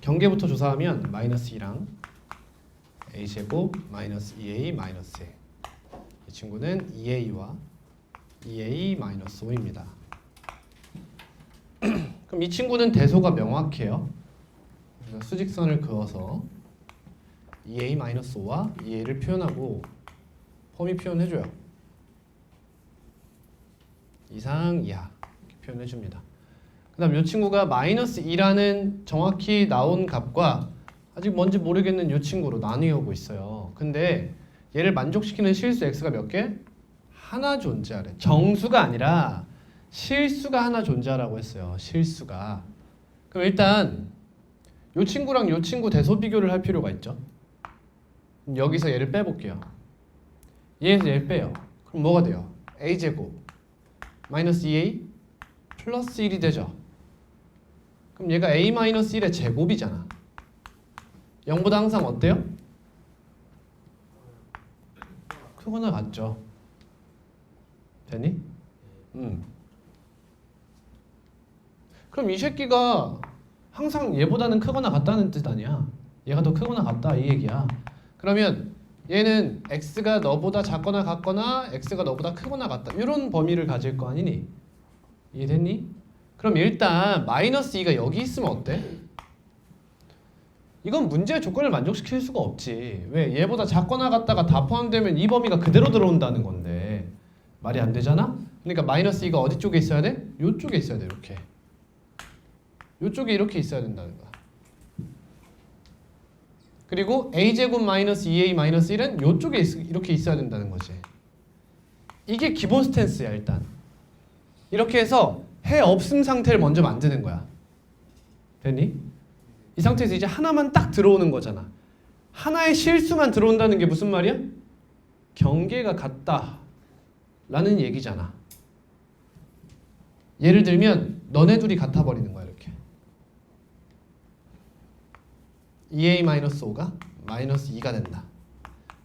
경계부터 조사하면 마이너스 2랑 a제곱 마이너스 2a 마이너스 1. 이 친구는 2a와 2a 마이너스 5입니다. 그럼 이 친구는 대소가 명확해요. 그래서 수직선을 그어서 2a 마이너스 5와 2a를 표현하고 범위 표현해줘요. 이상 이하 이렇게 표현해줍니다. 그 다음 이 친구가 마이너스 2라는 정확히 나온 값과 아직 뭔지 모르겠는 이 친구로 나뉘고 있어요. 근데 얘를 만족시키는 실수 x가 몇 개? 하나 존재하래. 정수가 아니라 실수가 하나 존재하라고 했어요. 실수가. 그럼 일단 이 친구랑 이 친구 대소 비교를 할 필요가 있죠. 그럼 여기서 얘를 빼볼게요. 얘에서 얘를 빼요. 그럼 뭐가 돼요? a제곱 마이너스 2a 플러스 1이 되죠. 그럼 얘가 a 마이너스 1의 제곱이잖아. 0보다 항상 어때요? 크거나 같죠. 되니? 그럼 이 새끼가 항상 얘보다는 크거나 같다는 뜻 아니야. 얘가 더 크거나 같다 이 얘기야. 그러면 얘는 x가 너보다 작거나 같거나 x가 너보다 크거나 같다 이런 범위를 가질 거 아니니? 이해됐니? 그럼 일단 마이너스 2가 여기 있으면 어때? 이건 문제의 조건을 만족시킬 수가 없지. 왜? 얘보다 작거나 같다가 다 포함되면 이 범위가 그대로 들어온다는 건데 말이 안 되잖아? 그러니까 마이너스 2가 어디 쪽에 있어야 돼? 요쪽에 있어야 돼. 이렇게 요쪽에 이렇게 있어야 된다는 거야. 그리고 a제곱 마이너스 2a 마이너스 1은 요쪽에 이렇게 있어야 된다는 거지. 이게 기본 스탠스야 일단. 이렇게 해서 해 없음 상태를 먼저 만드는 거야. 됐니? 이 상태에서 이제 하나만 딱 들어오는 거잖아. 하나의 실수만 들어온다는 게 무슨 말이야? 경계가 같다 라는 얘기잖아. 예를 들면 너네 둘이 같아 버리는 거야. 이렇게 2a-5가 마이너스 2가 된다.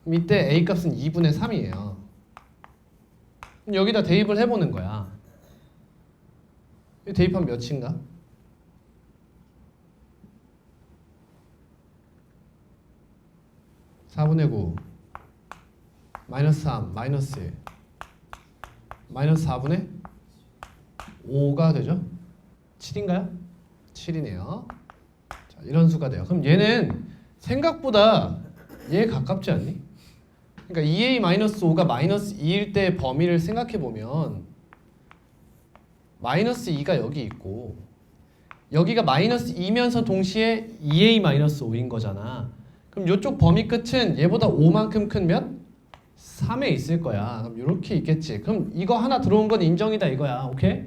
그럼 이때 a 값은 2분의 3이에요. 그럼 여기다 대입을 해보는 거야. 대입하면 몇인가? (4분의 9) 마이너스 3 마이너스 1 마이너스 4분의 5가 되죠? 7인가요? 7이네요. 자, 이런 수가 돼요. 그럼 얘는 생각보다 얘에 가깝지 않니? 그러니까 2a-5가 마이너스 2일 때 범위를 생각해 보면 마이너스 2가 여기 있고 여기가 마이너스 2면서 동시에 2a-5인 거잖아. 그럼 이쪽 범위 끝은 얘보다 5만큼 큰 몇? 3에 있을 거야. 그럼 이렇게 있겠지. 그럼 이거 하나 들어온 건 인정이다 이거야. 오케이?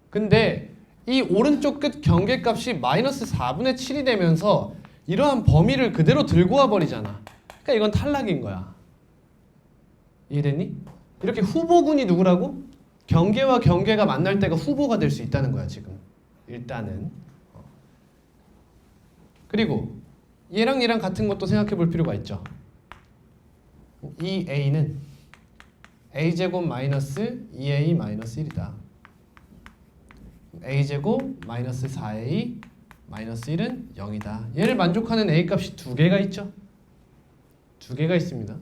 근데 이 오른쪽 끝 경계값이 마이너스 4분의 7이 되면서 이러한 범위를 그대로 들고 와 버리잖아. 그러니까 이건 탈락인 거야. 이해됐니? 이렇게 후보군이 누구라고? 경계와 경계가 만날 때가 후보가 될 수 있다는 거야 지금. 일단은. 그리고 얘랑 얘랑 같은 것도 생각해 볼 필요가 있죠. 이 a는 a제곱 마이너스 2a 마이너스 1이다. a제곱 마이너스 4a 마이너스 1은 0이다. 얘를 만족하는 a 값이 두 개가 있죠. 두 개가 있습니다.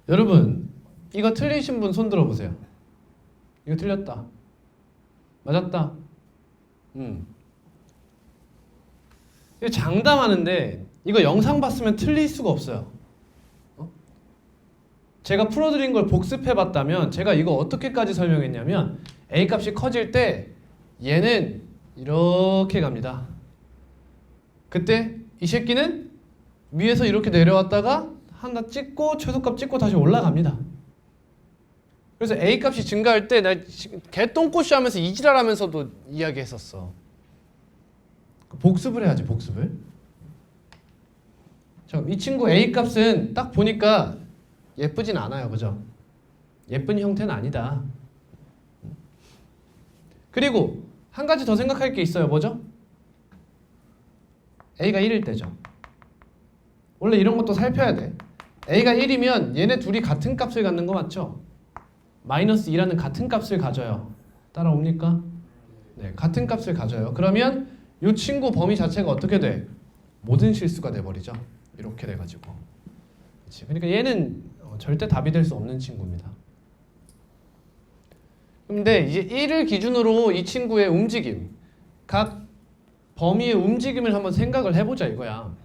여러분 이거 틀리신 분 손 들어보세요. 이거 틀렸다. 맞았다. 이거 장담하는데 이거 영상 봤으면 틀릴 수가 없어요. 제가 풀어드린 걸 복습해봤다면 제가 이거 어떻게까지 설명했냐면 a 값이 커질 때 얘는 이렇게 갑니다. 그때 이 새끼는 위에서 이렇게 내려왔다가 하나 찍고 최소값 찍고 다시 올라갑니다. 그래서 a 값이 증가할 때 나 개똥꼬시 하면서 이지랄하면서도 이야기했었어. 복습을 해야지 복습을. 이 친구 a 값은 딱 보니까 예쁘진 않아요. 그죠? 예쁜 형태는 아니다. 그리고 한 가지 더 생각할 게 있어요. 뭐죠? a가 1일 때죠. 원래 이런 것도 살펴야 돼. a가 1이면 얘네 둘이 같은 값을 갖는 거 맞죠? 마이너스 2라는 같은 값을 가져요. 따라옵니까? 네, 같은 값을 가져요. 그러면 이 친구 범위 자체가 어떻게 돼? 모든 실수가 돼버리죠. 이렇게 돼가지고. 그치? 그러니까 얘는 절대 답이 될 수 없는 친구입니다. 근데 이제 1을 기준으로 이 친구의 움직임, 각 범위의 움직임을 한번 생각을 해보자 이거야.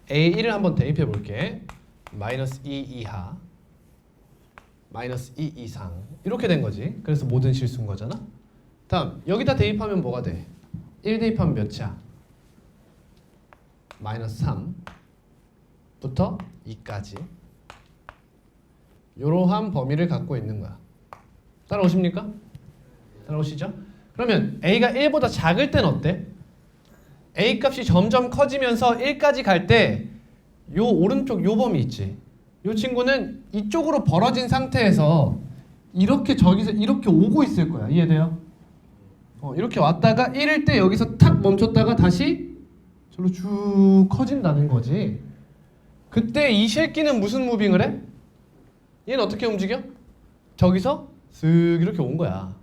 A1을 한번 대입해 볼게. 마이너스 2 이하, 마이너스 2 이상 이렇게 된 거지. 그래서 모든 실수인 거잖아. 다음 여기다 대입하면 뭐가 돼? 1 대입하면 몇이야? 마이너스 3부터 2까지 이러한 범위를 갖고 있는 거야. 따라오십니까? 따라오시죠? 그러면 A가 1보다 작을 땐 어때? A 값이 점점 커지면서 1까지 갈 때 요 오른쪽 요 범위 있지. 요 친구는 이쪽으로 벌어진 상태에서 이렇게 저기서 이렇게 오고 있을 거야. 이해돼요? 이렇게 왔다가 1일 때 여기서 탁 멈췄다가 다시 저로 쭉 커진다는 거지. 그때 이 새끼는 무슨 무빙을 해? 얘는 어떻게 움직여? 저기서 쓱 이렇게 온 거야.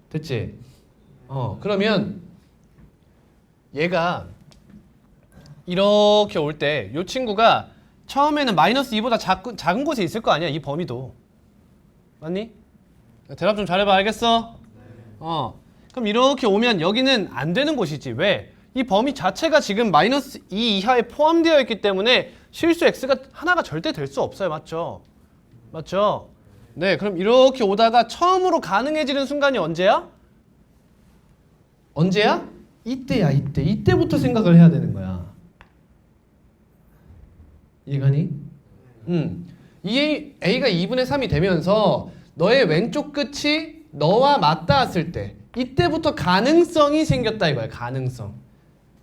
됐지? 그러면 얘가 이렇게 올 때 이 친구가 처음에는 마이너스 2보다 작은 곳에 있을 거 아니야. 이 범위도. 맞니? 대답 좀 잘해봐. 알겠어? 그럼 이렇게 오면 여기는 안 되는 곳이지. 왜? 이 범위 자체가 지금 마이너스 2 이하에 포함되어 있기 때문에 실수 x가 하나가 절대 될 수 없어요. 맞죠? 맞죠? 네, 그럼 이렇게 오다가 처음으로 가능해지는 순간이 언제야? 언제야? 이때야. 이때부터 생각을 해야 되는 거야. 이해가니? 이 A가 2분의 3이 되면서 너의 왼쪽 끝이 너와 맞닿았을 때 이때부터 가능성이 생겼다 이거야. 가능성.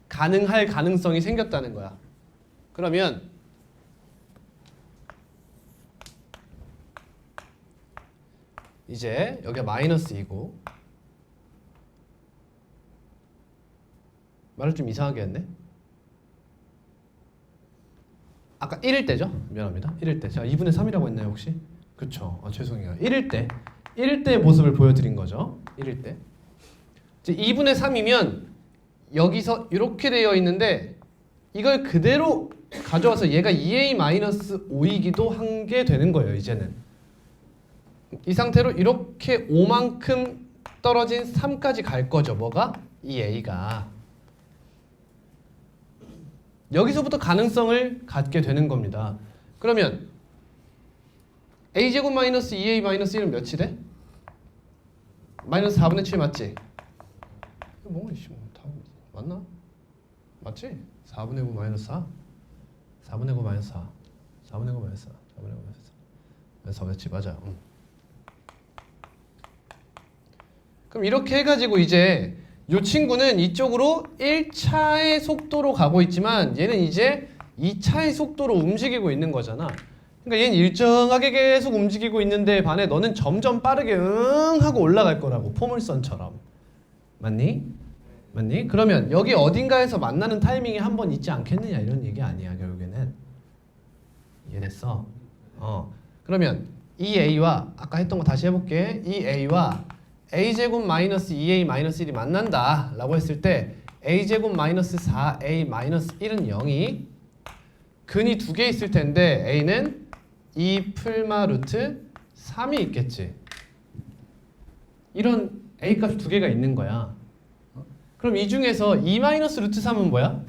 가능할 가능성이 생겼다는 거야. 그러면 이제 여기가 마이너스 2고 말을 좀 이상하게 했네. 아까 1일 때죠? 미안합니다. 1일 때. 제가 2분의 3이라고 했나요 혹시? 그쵸. 죄송해요. 1일 때. 1일 때의 모습을 보여드린 거죠. 1일 때. 이제 2분의 3이면 여기서 이렇게 되어 있는데 이걸 그대로 가져와서 얘가 2a-5이기도 한 게 되는 거예요. 이제는. 이 상태로 이렇게 5만큼 떨어진 3까지 갈 거죠. 뭐가? 이 a가. 여기서부터 가능성을 갖게 되는 겁니다. 그러면 a제곱 마이너스 2a 마이너스 1은 몇이 돼? 마이너스 4분의 7 맞지? 뭐가 다 맞나? 맞지? 4분의 9 마이너스 4? 4분의 9 마이너스 4 4분의 9 마이너스 4 4분의 9 마이너스 4 4분의 맞아. 그럼 이렇게 해가지고 이제 이 친구는 이쪽으로 1차의 속도로 가고 있지만 얘는 이제 2차의 속도로 움직이고 있는 거잖아. 그러니까 얘는 일정하게 계속 움직이고 있는데 반해 너는 점점 빠르게 하고 올라갈 거라고. 포물선처럼. 맞니? 맞니? 그러면 여기 어딘가에서 만나는 타이밍이 한 번 있지 않겠느냐 이런 얘기 아니야 결국에는. 이해됐어? 그러면 이 a와 아까 했던 거 다시 해볼게. 이 a와 a제곱 마이너스 2a 마이너스 1이 만난다 라고 했을 때 a제곱 마이너스 4a 마이너스 1은 0이 근이 두 개 있을 텐데 a는 2 풀마 루트 3이 있겠지. 이런 a 값 두 개가 있는 거야. 그럼 이 중에서 2 마이너스 루트 3은 뭐야?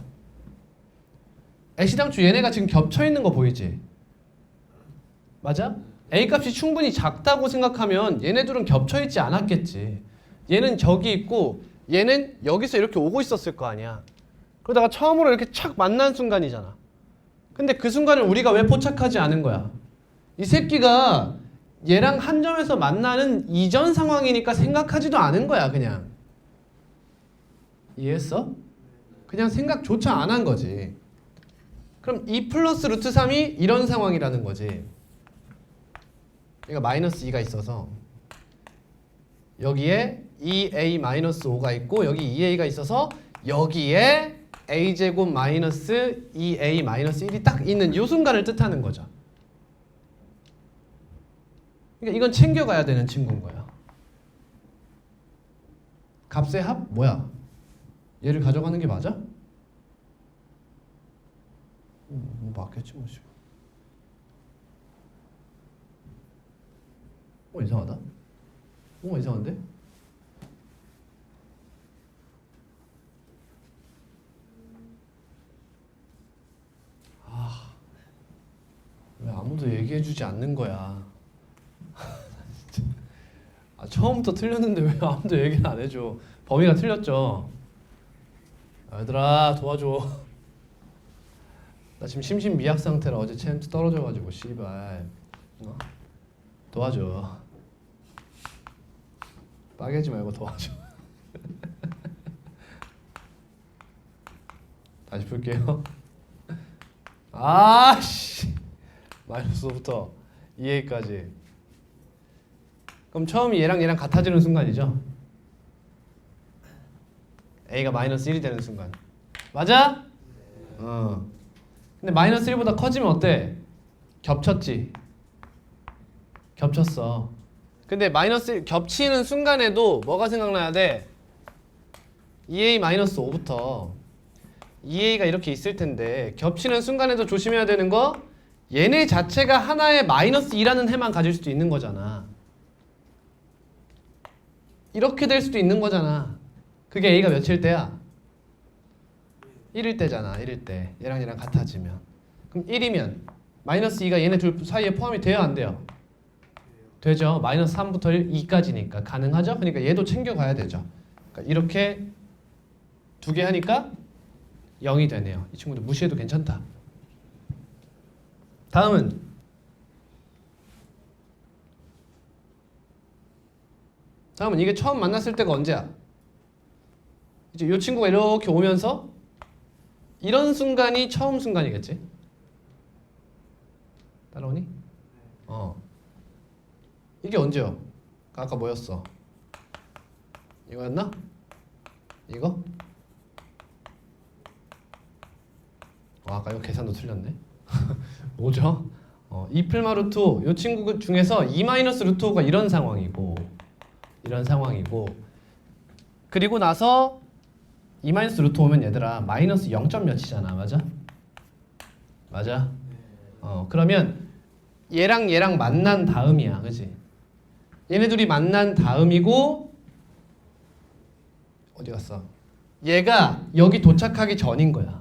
애시당초 얘네가 지금 겹쳐 있는 거 보이지? 맞아? a 값이 충분히 작다고 생각하면 얘네들은 겹쳐 있지 않았겠지. 얘는 저기 있고 얘는 여기서 이렇게 오고 있었을 거 아니야. 그러다가 처음으로 이렇게 착 만난 순간이잖아. 근데 그 순간을 우리가 왜 포착하지 않은 거야? 이 새끼가 얘랑 한 점에서 만나는 이전 상황이니까 생각하지도 않은 거야 그냥. 이해했어? 그냥 생각조차 안 한 거지. 그럼 2 플러스 루트 3이 이런 상황이라는 거지. 그러니까 마이너스 2가 있어서 여기에 2a-5가 있고 여기 2a가 있어서 여기에 a제곱 마이너스 2a-1이 딱 있는 이 순간을 뜻하는 거죠. 그러니까 이건 챙겨가야 되는 친구인 거야. 값의 합 뭐야? 얘를 가져가는 게 맞아? 뭐 맞겠지 뭐. 이상하다. 뭔가 이상한데? 왜 아무도 얘기해주지 않는 거야? 처음부터 틀렸는데 왜 아무도 얘기를 안 해줘? 범위가 틀렸죠? 얘들아 도와줘. 나 지금 심신미약 상태라 어제 챔스 떨어져가지고 씨발. 도와줘. 빠개지 말고 도와줘. 다시 풀게요. 아씨. 마이너스부터 2a까지. 그럼 처음이 얘랑 같아지는 순간이죠. a가 마이너스 1이 되는 순간. 맞아? 근데 마이너스 1보다 커지면 어때? 겹쳤지. 겹쳤어. 근데 마이너스 1 겹치는 순간에도 뭐가 생각나야 돼? 2a 마이너스 5부터 2a가 이렇게 있을 텐데 겹치는 순간에도 조심해야 되는 거 얘네 자체가 하나의 마이너스 2라는 해만 가질 수도 있는 거잖아. 이렇게 될 수도 있는 거잖아. 그게 a가 몇일 때야? 1일 때잖아. 1일 때. 얘랑 같아지면. 그럼 1이면 마이너스 2가 얘네 둘 사이에 포함이 돼요? 안 돼요? 되죠. 마이너스 3부터 2까지니까 가능하죠? 그러니까 얘도 챙겨가야 되죠. 그러니까 이렇게 두 개 하니까 0이 되네요. 이 친구들 무시해도 괜찮다. 다음은 이게 처음 만났을 때가 언제야? 이제 이 친구가 이렇게 오면서 이런 순간이 처음 순간이겠지? 따라오니? 이게 언제요? 아까 뭐였어? 이거였나? 이거? 아까 이거 계산도 틀렸네. 뭐죠? 2 플마 루트 5. 이 친구 중에서 2 마이너스 루트 5가 이런 상황이고 그리고 나서 2 마이너스 루트 5면 얘들아 마이너스 0. 몇이잖아. 맞아? 그러면 얘랑 만난 다음이야. 그치? 얘네 둘이 만난 다음이고 어디 갔어? 얘가 여기 도착하기 전인 거야.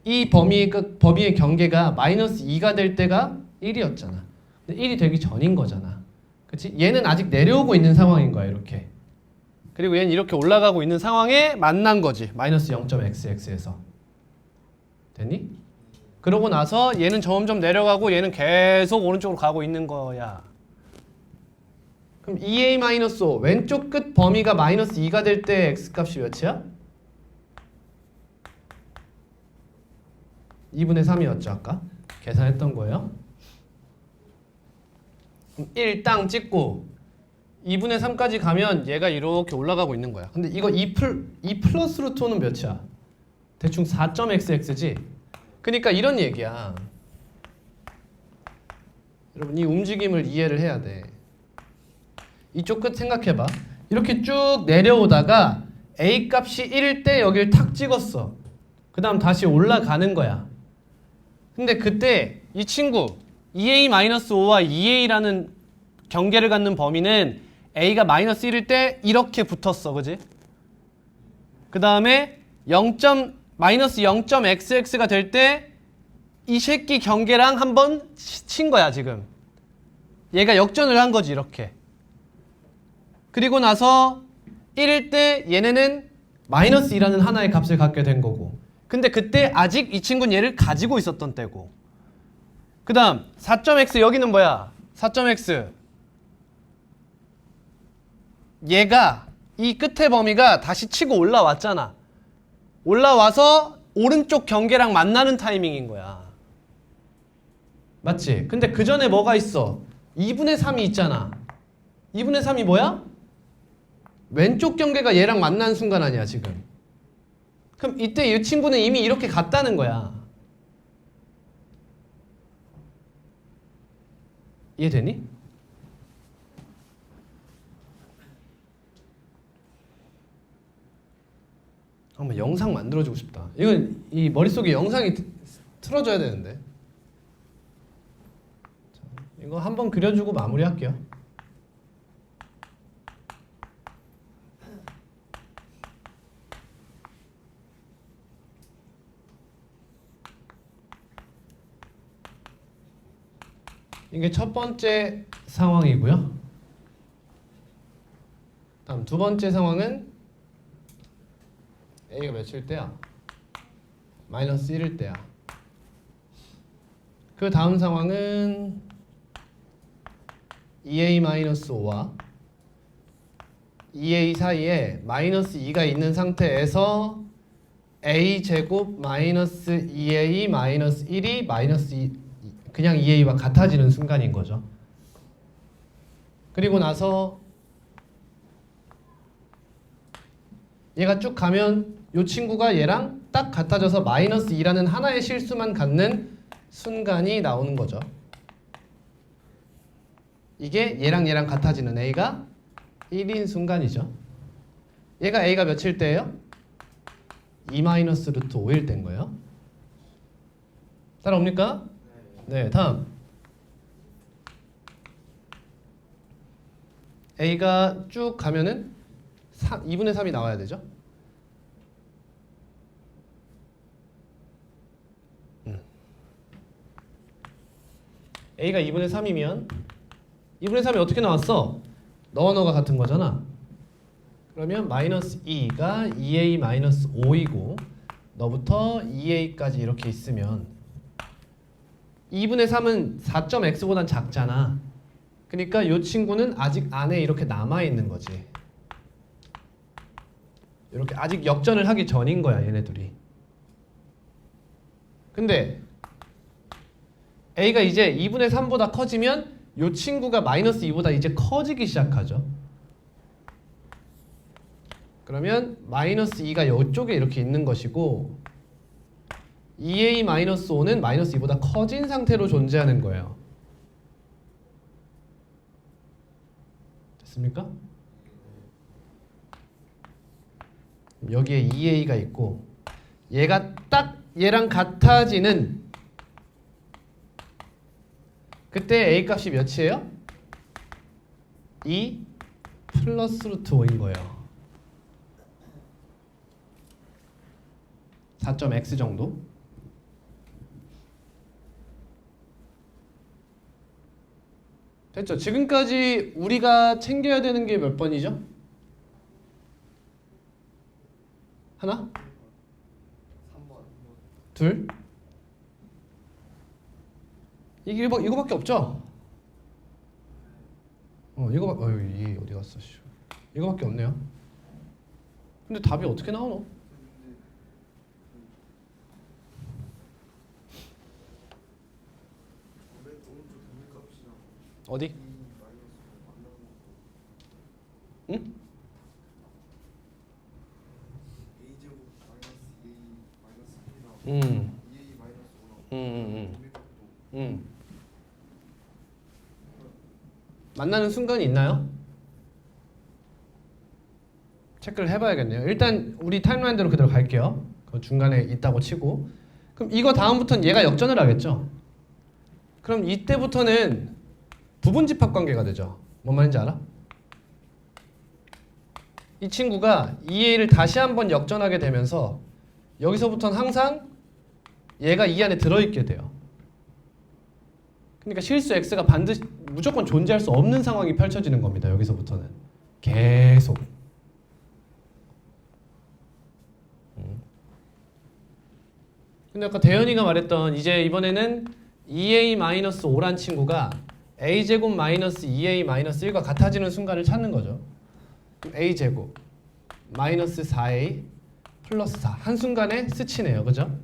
이 범위의 경계가 마이너스 2가 될 때가 1이었잖아. 근데 1이 되기 전인 거잖아. 그치? 얘는 아직 내려오고 있는 상황인 거야. 이렇게. 그리고 얘는 이렇게 올라가고 있는 상황에 만난 거지. 마이너스 0.xx에서. 됐니? 그러고 나서 얘는 점점 내려가고 얘는 계속 오른쪽으로 가고 있는 거야. 그럼 2a-5 왼쪽 끝 범위가 마이너스 2가 될 때 x값이 몇이야? 2분의 3이었죠 아까? 계산했던 거예요. 그럼 1 땅 찍고 2분의 3까지 가면 얘가 이렇게 올라가고 있는 거야. 근데 이거 2 플러스 루트 5는 몇이야? 대충 4.xx지? 그러니까 이런 얘기야. 여러분 이 움직임을 이해를 해야 돼. 이쪽 끝 생각해봐. 이렇게 쭉 내려오다가 a 값이 1일 때 여길 탁 찍었어. 그 다음 다시 올라가는 거야. 근데 그때 이 친구 2a-5와 2a라는 경계를 갖는 범위는 a가 마이너스 1일 때 이렇게 붙었어. 그지? 그 다음에 마이너스 0.xx가 될 때 이 새끼 경계랑 한번 친 거야 지금. 얘가 역전을 한 거지 이렇게. 그리고 나서 1일 때 얘네는 마이너스 2라는 하나의 값을 갖게 된 거고. 근데 그때 아직 이 친구는 얘를 가지고 있었던 때고. 그 다음 4.x 여기는 뭐야? 4.x 얘가 이 끝의 범위가 다시 치고 올라왔잖아. 올라와서 오른쪽 경계랑 만나는 타이밍인 거야. 맞지? 근데 그 전에 뭐가 있어? 2분의 3이 있잖아. 2분의 3이 뭐야? 왼쪽 경계가 얘랑 만난 순간 아니야 지금. 그럼 이때 이 친구는 이미 이렇게 갔다는 거야. 이해되니? 한번 영상 만들어주고 싶다. 이건 이 머릿속에 영상이 틀어져야 되는데. 자, 이거 한번 그려주고 마무리할게요. 이게 첫 번째 상황이고요. 다음 두 번째 상황은 A가 몇일 때야? 마이너스 1일 때야. 그 다음 상황은 2A-5와 2A 사이에 마이너스 2가 있는 상태에서 A제곱 마이너스 2A 마이너스 1이 마이너스 2 그냥 2A와 같아지는 순간인 거죠. 그리고 나서 얘가 쭉 가면 이 친구가 얘랑 딱 같아져서 마이너스 2라는 하나의 실수만 갖는 순간이 나오는 거죠. 이게 얘랑 같아지는 A가 1인 순간이죠. 얘가 A가 몇일 때예요? 2-루트 5일 때인 거예요. 따라옵니까? 네, 다음 A가 쭉 가면은 2분의 3이 나와야 되죠. A가 2분의 3이면 2분의 3이 어떻게 나왔어? 너가 같은 거잖아. 그러면 마이너스 2가 2A 마이너스 5이고 너부터 2A까지 이렇게 있으면 2분의 3은 4.x보단 작잖아. 그러니까 이 친구는 아직 안에 이렇게 남아있는 거지. 이렇게 아직 역전을 하기 전인 거야, 얘네들이. 근데 A가 이제 2분의 3보다 커지면 이 친구가 마이너스 2보다 이제 커지기 시작하죠. 그러면 마이너스 2가 이쪽에 이렇게 있는 것이고 2A-5는 마이너스 2보다 커진 상태로 존재하는 거예요. 됐습니까? 여기에 2A가 있고 얘가 딱 얘랑 같아지는 그때 A 값이 몇이에요? 2 플러스 루트 5인 거예요. 4.x 정도? 됐죠? 지금까지 우리가 챙겨야 되는 게 몇 번이죠? 하나? 3번. 둘? 이거밖에 없죠? 이게 어디 갔어? 이거밖에 없네요. 근데 답이 어떻게 나오노? 어디? 응? A제곱 마이너스 2A 마이너스 1이랑 응. 2A 마이너스 5랑 응. 공백각도 응. 만나는 순간이 있나요? 체크를 해봐야겠네요. 일단 우리 타임라인대로 그대로 갈게요. 그 중간에 있다고 치고. 그럼 이거 다음부터는 얘가 역전을 하겠죠? 그럼 이때부터는 부분집합 관계가 되죠. 뭔 말인지 알아? 이 친구가 2A를 다시 한번 역전하게 되면서 여기서부터는 항상 얘가 이 안에 들어있게 돼요. 그러니까 실수 x가 반드시 무조건 존재할 수 없는 상황이 펼쳐지는 겁니다. 여기서부터는 계속. 근데 아까 대현이가 말했던 이제 이번에는 2A-5란 친구가 A제곱 마이너스 2A-1과 같아지는 순간을 찾는 거죠. 그럼 A제곱 마이너스 4A 플러스 4 한순간에 스치네요. 그죠?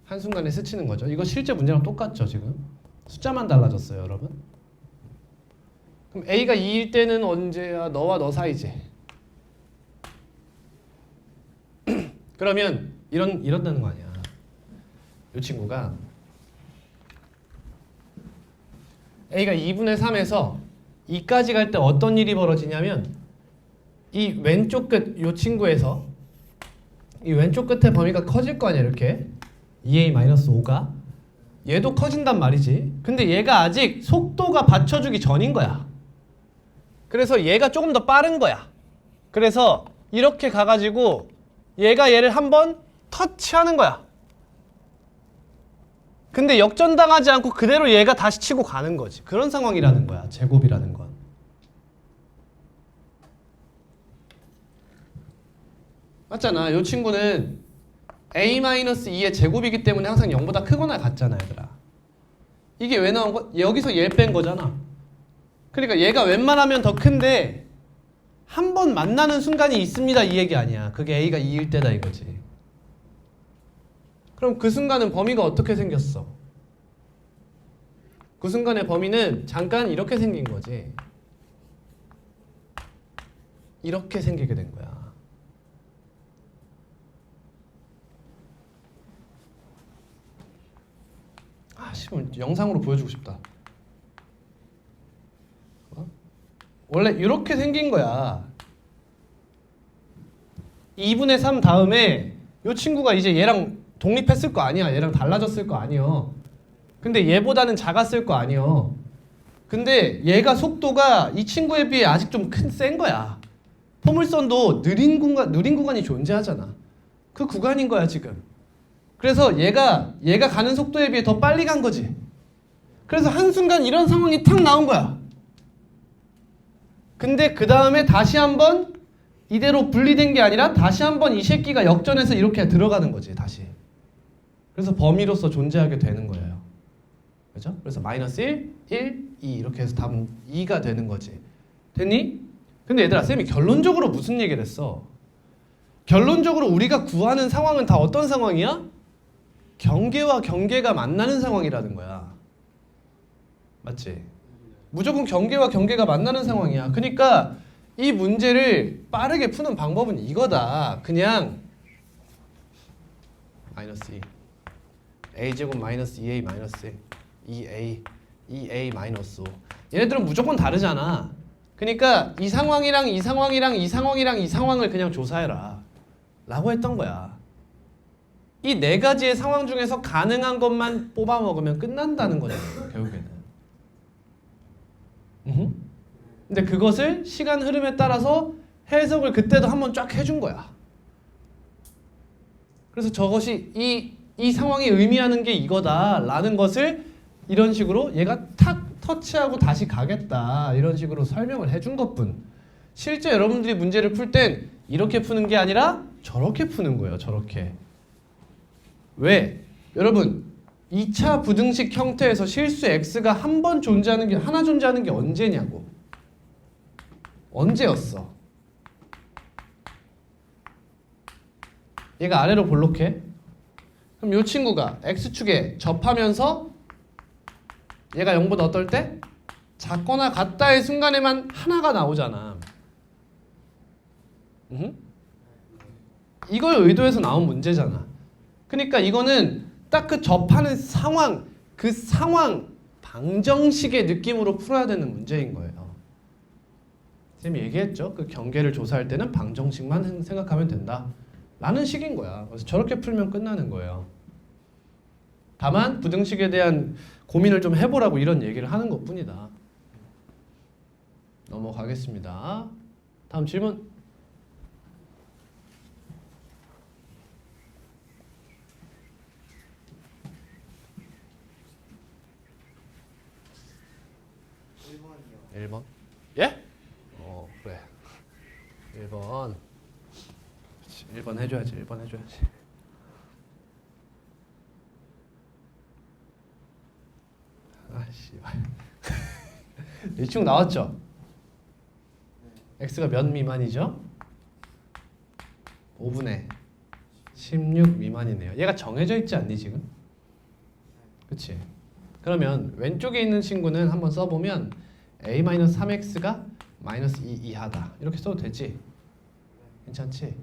한순간에 스치는 거죠. 이거 실제 문제랑 똑같죠. 지금 숫자만 달라졌어요. 여러분. 그럼 A가 2일 때는 언제야? 너와 너 사이지. 그러면 이런다는 거 아니야. 이 친구가 A가 2분의 3에서 2까지 갈 때 어떤 일이 벌어지냐면 이 왼쪽 끝 이 친구에서 이 왼쪽 끝에 범위가 커질 거 아니야 이렇게 2a-5가 얘도 커진단 말이지. 근데 얘가 아직 속도가 받쳐주기 전인 거야. 그래서 얘가 조금 더 빠른 거야. 그래서 이렇게 가가지고 얘가 얘를 한번 터치하는 거야. 근데 역전당하지 않고 그대로 얘가 다시 치고 가는 거지. 그런 상황이라는 거야. 제곱이라는 건. 맞잖아. 이 친구는 a-2의 제곱이기 때문에 항상 0보다 크거나 같잖아, 얘들아. 이게 왜 나온 거? 여기서 얘 뺀 거잖아. 그러니까 얘가 웬만하면 더 큰데 한 번 만나는 순간이 있습니다, 이 얘기 아니야. 그게 a가 2일 때다 이거지. 그럼 그 순간은 범위가 어떻게 생겼어? 그 순간의 범위는 잠깐 이렇게 생긴 거지. 이렇게 생기게 된 거야. 영상으로 보여주고 싶다. 원래 이렇게 생긴 거야. 2분의 3 다음에 이 친구가 이제 얘랑 독립했을 거 아니야. 얘랑 달라졌을 거 아니요. 근데 얘보다는 작았을 거 아니요. 근데 얘가 속도가 이 친구에 비해 아직 좀 센 거야. 포물선도 느린 구간이 존재하잖아. 그 구간인 거야 지금. 그래서 얘가 가는 속도에 비해 더 빨리 간 거지. 그래서 한순간 이런 상황이 탁 나온 거야. 근데 그 다음에 다시 한번 이대로 분리된 게 아니라 다시 한번 이 새끼가 역전해서 이렇게 들어가는 거지 다시. 그래서 범위로서 존재하게 되는 거예요. 그죠? 그래서 마이너스 1, 1, 2 이렇게 해서 답은 2가 되는 거지. 됐니? 근데 얘들아 쌤이 결론적으로 무슨 얘기를 했어? 결론적으로 우리가 구하는 상황은 다 어떤 상황이야? 경계와 경계가 만나는 상황이라는 거야. 맞지? 무조건 경계와 경계가 만나는 상황이야. 그러니까 이 문제를 빠르게 푸는 방법은 이거다. 그냥 마이너스 2 a제곱 마이너스 2a 마이너스 2a 마이너스 5 얘네들은 무조건 다르잖아. 그러니까 이 상황이랑 이 상황이랑 이 상황이랑 이 상황을 그냥 조사해라 라고 했던 거야. 이 네 가지의 상황 중에서 가능한 것만 뽑아 먹으면 끝난다는 거잖아요, 결국에는. 근데 그것을 시간 흐름에 따라서 해석을 그때도 한번 쫙 해준 거야. 그래서 저것이 이 상황이 의미하는 게 이거다 라는 것을 이런 식으로 얘가 탁 터치하고 다시 가겠다 이런 식으로 설명을 해준 것뿐. 실제 여러분들이 문제를 풀 땐 이렇게 푸는 게 아니라 저렇게 푸는 거예요. 저렇게. 왜? 여러분 2차 부등식 형태에서 실수 x가 하나 존재하는 게 언제냐고. 언제였어? 얘가 아래로 볼록해. 그럼 이 친구가 x축에 접하면서 얘가 0보다 어떨 때? 작거나 같다의 순간에만 하나가 나오잖아. 이걸 의도해서 나온 문제잖아. 그러니까 이거는 딱 그 접하는 상황, 그 상황 방정식의 느낌으로 풀어야 되는 문제인 거예요. 쌤이 얘기했죠. 그 경계를 조사할 때는 방정식만 생각하면 된다 라는 식인 거야. 그래서 저렇게 풀면 끝나는 거예요. 다만 부등식에 대한 고민을 좀 해보라고 이런 얘기를 하는 것뿐이다. 넘어가겠습니다. 다음 질문. 요 1번? 예? 그래. 1번. 1번 해줘야지. 1번 해줘야지. 씨발. 이 친구 나왔죠? x가 몇 미만이죠? 5분의 16 미만이네요. 얘가 정해져 있지 않니 지금? 그치? 그러면 왼쪽에 있는 친구는 한번 써보면 a-3x가 마이너스 2 이하다 이렇게 써도 되지? 괜찮지?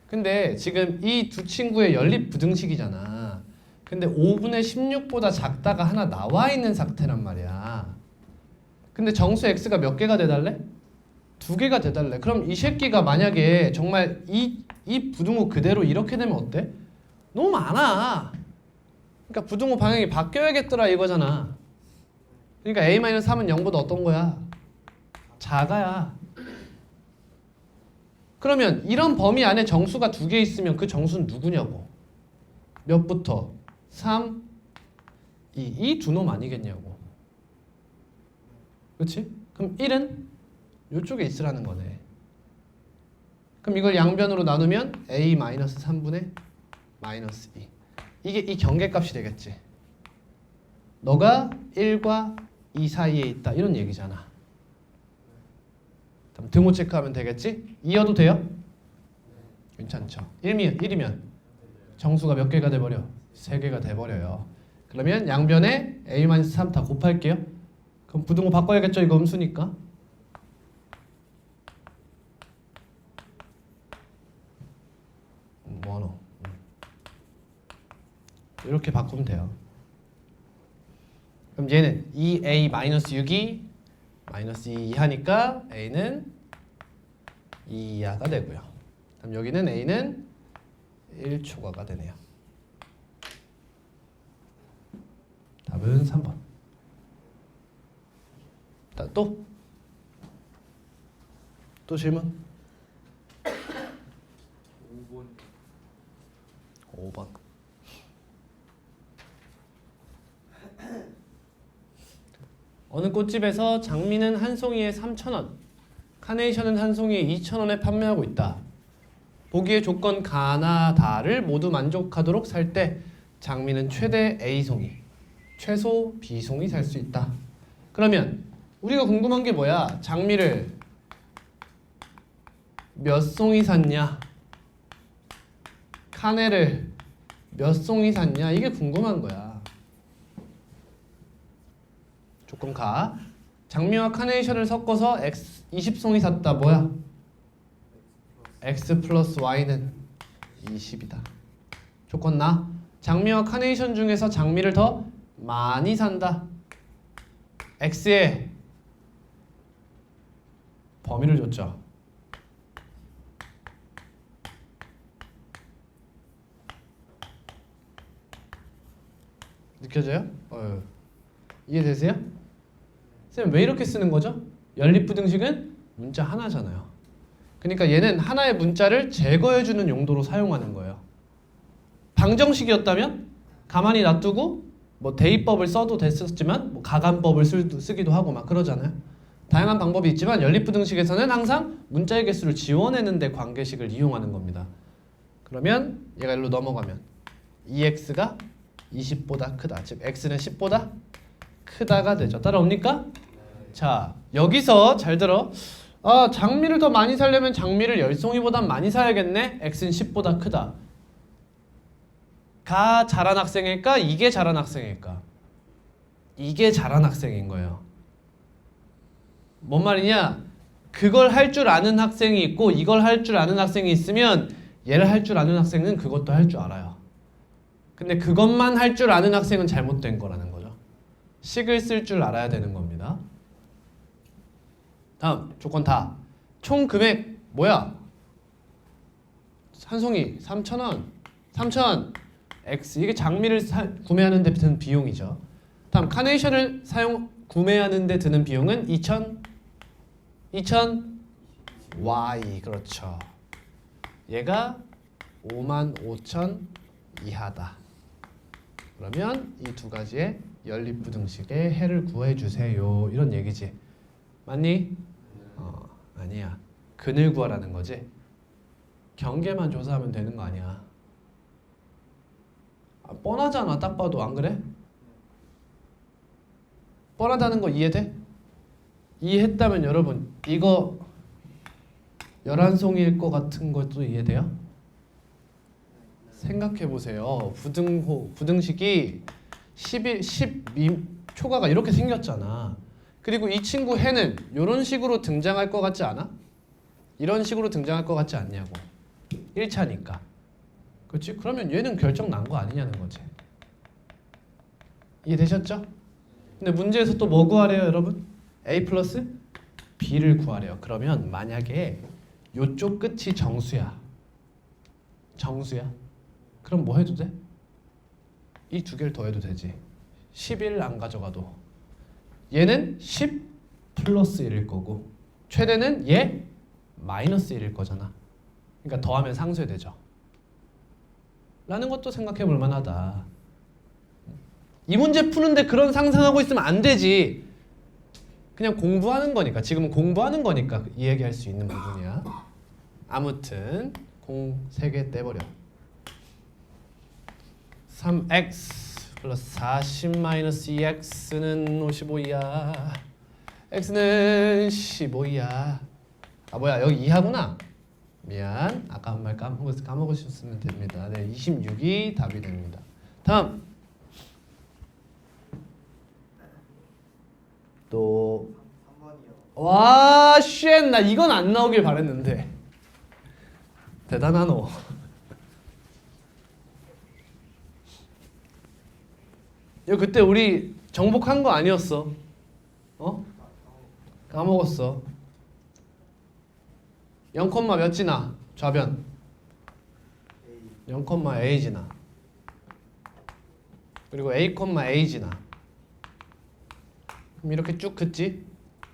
근데 지금 이 두 친구의 연립 부등식이잖아. 근데 5분의 16보다 작다가 하나 나와 있는 상태란 말이야. 근데 정수 x가 몇 개가 돼달래? 2개가 돼달래. 그럼 이 새끼가 만약에 정말 이 이 부등호 그대로 이렇게 되면 어때? 너무 많아. 그러니까 부등호 방향이 바뀌어야겠더라 이거잖아. 그러니까 a-3은 0보다 어떤 거야? 작아야. 그러면 이런 범위 안에 정수가 두 개 있으면 그 정수는 누구냐고. 몇부터? 3, 2. 이 두 놈 아니겠냐고. 그렇지? 그럼 1은 이쪽에 있으라는 거네. 그럼 이걸 양변으로 나누면 a-3분의 마이너스 2. 이게 이 경계값이 되겠지. 너가 1과 2 사이에 있다 이런 얘기잖아. 그럼 등호 체크하면 되겠지? 2여도 돼요? 괜찮죠. 1이면 정수가 몇 개가 돼버려? 3개가 돼버려요. 그러면 양변에 a-3 다 곱할게요. 그럼 부등호 바꿔야겠죠? 이거 음수니까. 뭐노? 이렇게 바꾸면 돼요. 그럼 얘는 2a-6이 마이너스 2 이하니까 a는 2 이하가 되고요. 그럼 여기는 a는 1초과가 되네요. 답은 3번. 또 질문? 5번. 어느 꽃집에서 장미는 한 송이에 3,000원, 카네이션은 한 송이에 2,000원에 판매하고 있다. 보기의 조건 가나 다를 모두 만족하도록 살 때 장미는 최대 A송이, 최소 B송이 살 수 있다. 그러면 우리가 궁금한 게 뭐야? 장미를 몇 송이 샀냐? 카네를 몇 송이 샀냐? 이게 궁금한 거야. 조건 가. 장미와 카네이션을 섞어서 X 20송이 샀다. 뭐야? X 플러스 Y는 20이다. 조건 나. 장미와 카네이션 중에서 장미를 더 많이 산다. X의 범위를 줬죠. 느껴져요? 이해되세요? 쌤 왜 이렇게 쓰는 거죠? 연립부등식은 문자 하나잖아요. 그러니까 얘는 하나의 문자를 제거해주는 용도로 사용하는 거예요. 방정식이었다면 가만히 놔두고 뭐 대입법을 써도 됐었지만 뭐 가간법을 쓰기도 하고 막 그러잖아요. 다양한 방법이 있지만 연립부등식에서는 항상 문자의 개수를 지워내는데 관계식을 이용하는 겁니다. 그러면 얘가 일로 넘어가면 2x가 20보다 크다. 즉 x는 10보다 크다가 되죠. 따라옵니까? 자, 여기서 잘 들어. 장미를 더 많이 사려면 장미를 10송이보다 많이 사야겠네. x는 10보다 크다. 가 잘한 학생일까? 이게 잘한 학생일까? 이게 잘한 학생인 거예요. 뭔 말이냐? 그걸 할 줄 아는 학생이 있고 이걸 할 줄 아는 학생이 있으면 얘를 할 줄 아는 학생은 그것도 할 줄 알아요. 근데 그것만 할 줄 아는 학생은 잘못된 거라는 거죠. 식을 쓸 줄 알아야 되는 겁니다. 다음 조건 다. 총 금액 뭐야? 한 송이 3,000원. 3,000 X. 이게 장미를 구매하는 데 드는 비용이죠. 다음 카네이션을 구매하는 데 드는 비용은 2,000 Y. 그렇죠. 얘가 55,000 이하다. 그러면 이 두 가지의 연립부등식의 해를 구해주세요. 이런 얘기지. 맞니? 아니야. 근을 구하라는 거지. 경계만 조사하면 되는 거 아니야. 뻔하잖아. 딱 봐도. 안 그래? 뻔하다는 거 이해돼? 이해했다면 여러분 이거 11송이일 것 같은 것도 이해돼요? 생각해보세요. 부등식이 12초가가 이렇게 생겼잖아. 그리고 이 친구 해는 이런 식으로 등장할 것 같지 않아? 이런 식으로 등장할 것 같지 않냐고. 1차니까. 그렇지? 그러면 얘는 결정 난 거 아니냐는 거지. 이해되셨죠? 근데 문제에서 또 뭐 구하래요 여러분? A 플러스 B를 구하래요. 그러면 만약에 요쪽 끝이 정수야. 정수야. 그럼 뭐 해도 돼? 이 두 개를 더해도 되지. 11 안 가져가도. 얘는 10 플러스 1일 거고 최대는 얘 마이너스 1일 거잖아. 그러니까 더하면 상쇄되죠. 라는 것도 생각해 볼 만하다. 이 문제 푸는데 그런 상상하고 있으면 안 되지. 그냥 공부하는 거니까. 지금은 공부하는 거니까 이야기할 수 있는 부분이야. 아무튼 공 3개 떼버려. 3x 플러스 40 마이너스 2x는 55이야. x는 15이야. 아 뭐야 여기 2하구나. 미안. 아까 한 말 까먹으셨으면 됩니다. 네, 26이 답이 됩니다. 다음. 또 3번이요. 와, 쉣! 나 이건 안 나오길 바랬는데. 대단하노. 이거 그때 우리 정복한 거 아니었어? 어? 까먹었어. 0, 몇 지나? 좌변. 0, a 지나. 그리고 a, a 지나. 그럼 이렇게 쭉 긋지?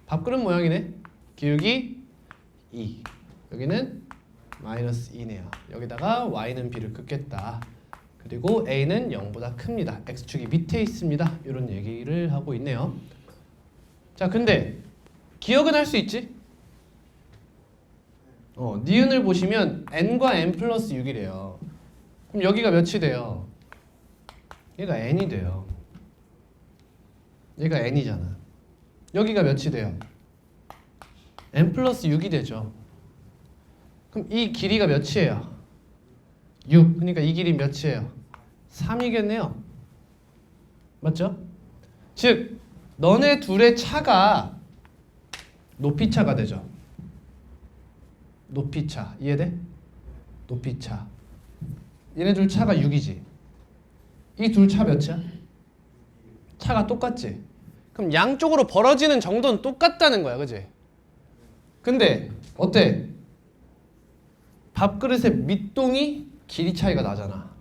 밥그릇 모양이네. 기울기 2. 여기는 마이너스 2네요. 여기다가 y는 b를 긋겠다. 그리고 a는 0보다 큽니다. x축이 밑에 있습니다. 이런 얘기를 하고 있네요. 자, 근데 기억은 할 수 있지? 니은을 보시면 n과 n 플러스 6이래요. 그럼 여기가 몇이 돼요? 얘가 n이 돼요. 얘가 n이잖아. 여기가 몇이 돼요? n 플러스 6이 되죠. 그럼 이 길이가 몇이에요? 6. 그러니까 이 길이 몇이에요? 3이겠네요. 맞죠? 즉 너네 둘의 차가 높이차가 되죠. 높이차. 이해돼? 높이차. 얘네 둘 차가 6이지. 이 둘 차 몇이야? 차가 똑같지? 그럼 양쪽으로 벌어지는 정도는 똑같다는 거야. 그지? 근데 어때? 밥그릇의 밑동이 길이 차이가 나잖아.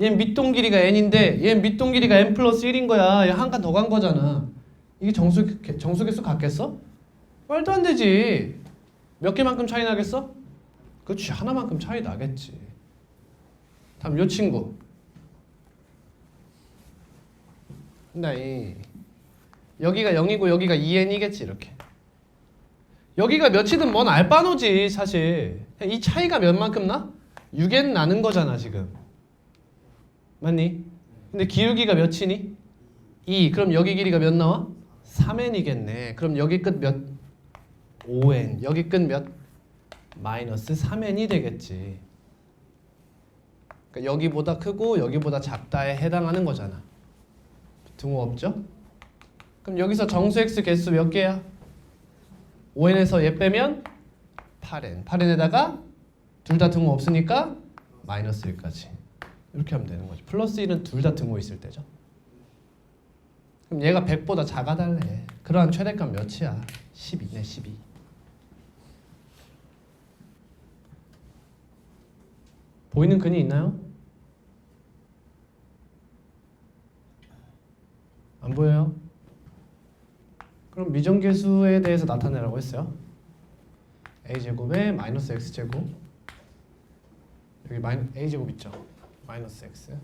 얘는 밑동 길이가 n인데 얘는 밑동 길이가 n 플러스 1인 거야. 얘 한 칸 더 간 거잖아. 이게 정수개수 같겠어? 말도 안 되지. 몇 개만큼 차이 나겠어? 그렇지. 하나만큼 차이 나겠지. 다음 요 친구. 여기가 0이고 여기가 2n이겠지 이렇게. 여기가 몇이든 뭔 알바노지 사실. 이 차이가 몇만큼 나? 6n 나는 거잖아 지금. 맞니? 근데 기울기가 몇이니? 2. 그럼 여기 길이가 몇 나와? 3n이겠네. 그럼 여기 끝 몇? 5n. 여기 끝 몇? 마이너스 3n이 되겠지. 그러니까 여기보다 크고 여기보다 작다에 해당하는 거잖아. 등호 없죠? 그럼 여기서 정수 x 개수 몇 개야? 5n에서 얘 빼면 8n. 8n에다가 둘 다 등호 없으니까 마이너스 1까지. 이렇게 하면 되는 거죠. 플러스 1은 둘 다 등호 있을 때죠. 그럼 얘가 100보다 작아달래. 그러한 최대값 몇이야? 12네. 12. 보이는 근이 있나요? 안 보여요? 그럼 미정계수에 대해서 나타내라고 했어요. a제곱에 마이너스 x제곱. 여기 a제곱 있죠? 마이너스 x.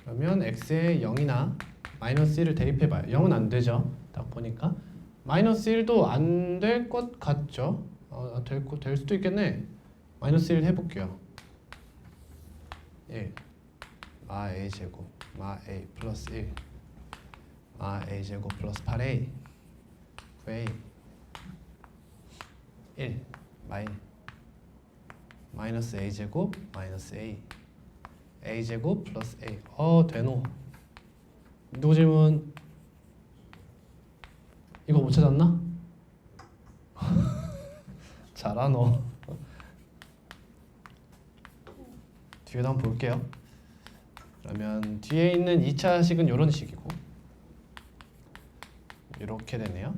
그러면 x에 0이나 마이너스 1을 대입해봐요. 0은 안 되죠. 딱 보니까 마이너스 1도 안 될 것 같죠? 될 수도 있겠네. 마이너스 1 해볼게요. 1 마 a제곱 마 a 플러스 1 마 a제곱 플러스 8a 9a 1 마이너스 a제곱 마이너스 a제곱 플러스 a. 되노. 누구 질문? 이거 못 찾았나? 잘하노. 뒤에도 한번 볼게요. 그러면 뒤에 있는 2차 식은 이런 식이고 이렇게 되네요.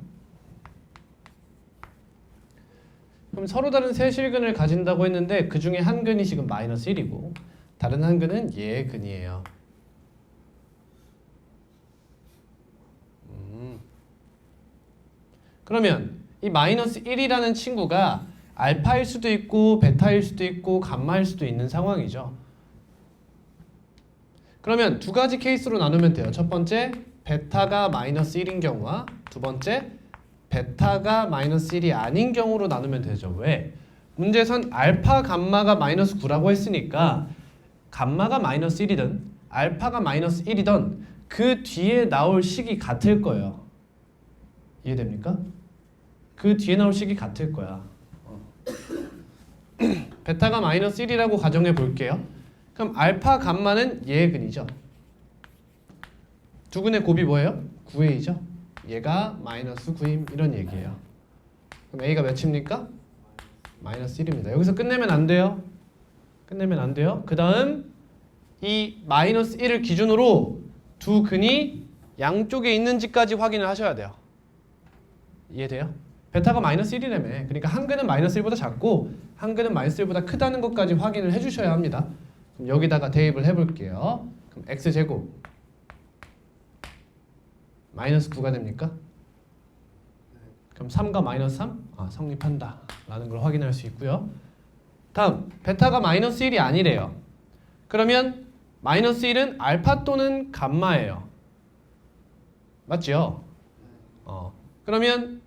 그럼 서로 다른 세 실근을 가진다고 했는데 그 중에 한 근이 지금 마이너스 1이고 다른 한 근은 얘의 근이에요. 그러면 이 마이너스 1이라는 친구가 알파일 수도 있고 베타일 수도 있고 감마일 수도 있는 상황이죠. 그러면 두 가지 케이스로 나누면 돼요. 첫 번째, 베타가 마이너스 1인 경우와 두 번째, 베타가 마이너스 1이 아닌 경우로 나누면 되죠. 왜? 문제에선 알파, 감마가 마이너스 9라고 했으니까 감마가 마이너스 1이든 알파가 마이너스 1이든 그 뒤에 나올 식이 같을 거예요. 이해됩니까? 그 뒤에 나올 식이 같을 거야. 베타가 마이너스 1이라고 가정해 볼게요. 그럼 알파, 감마는 얘의 근이죠. 두 근의 곱이 뭐예요? 9a죠. 얘가 마이너스 9임 이런 얘기예요. 그럼 a가 몇입니까? 마이너스 1입니다. 여기서 끝내면 안 돼요. 끝내면 안 돼요. 그 다음 이 마이너스 1을 기준으로 두 근이 양쪽에 있는지까지 확인을 하셔야 돼요. 이해돼요? 베타가 마이너스 1이라며. 그러니까 한 근은 마이너스 1보다 작고 한 근은 마이너스 1보다 크다는 것까지 확인을 해주셔야 합니다. 그럼 여기다가 대입을 해볼게요. 그럼 x제곱 마이너스 9가 됩니까? 그럼 3과 마이너스 3? 성립한다 라는 걸 확인할 수 있고요. 다음 베타가 마이너스 1이 아니래요. 그러면 마이너스 1은 알파 또는 감마예요. 맞죠? 그러면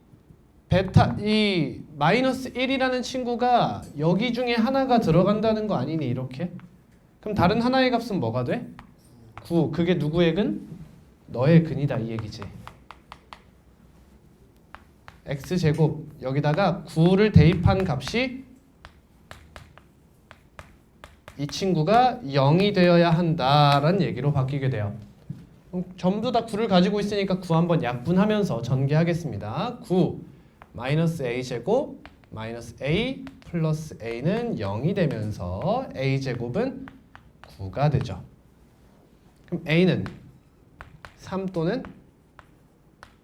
베타 이 마이너스 1이라는 친구가 여기 중에 하나가 들어간다는 거 아니니 이렇게? 그럼 다른 하나의 값은 뭐가 돼? 9. 그게 누구의 근? 너의 근이다 이 얘기지. x제곱 여기다가 9를 대입한 값이 이 친구가 0이 되어야 한다라는 얘기로 바뀌게 돼요. 전부 다 9를 가지고 있으니까 9 한번 약분하면서 전개하겠습니다. 9 마이너스 a제곱 마이너스 a 플러스 a는 0이 되면서 a제곱은 9가 되죠. 그럼 a는 3 또는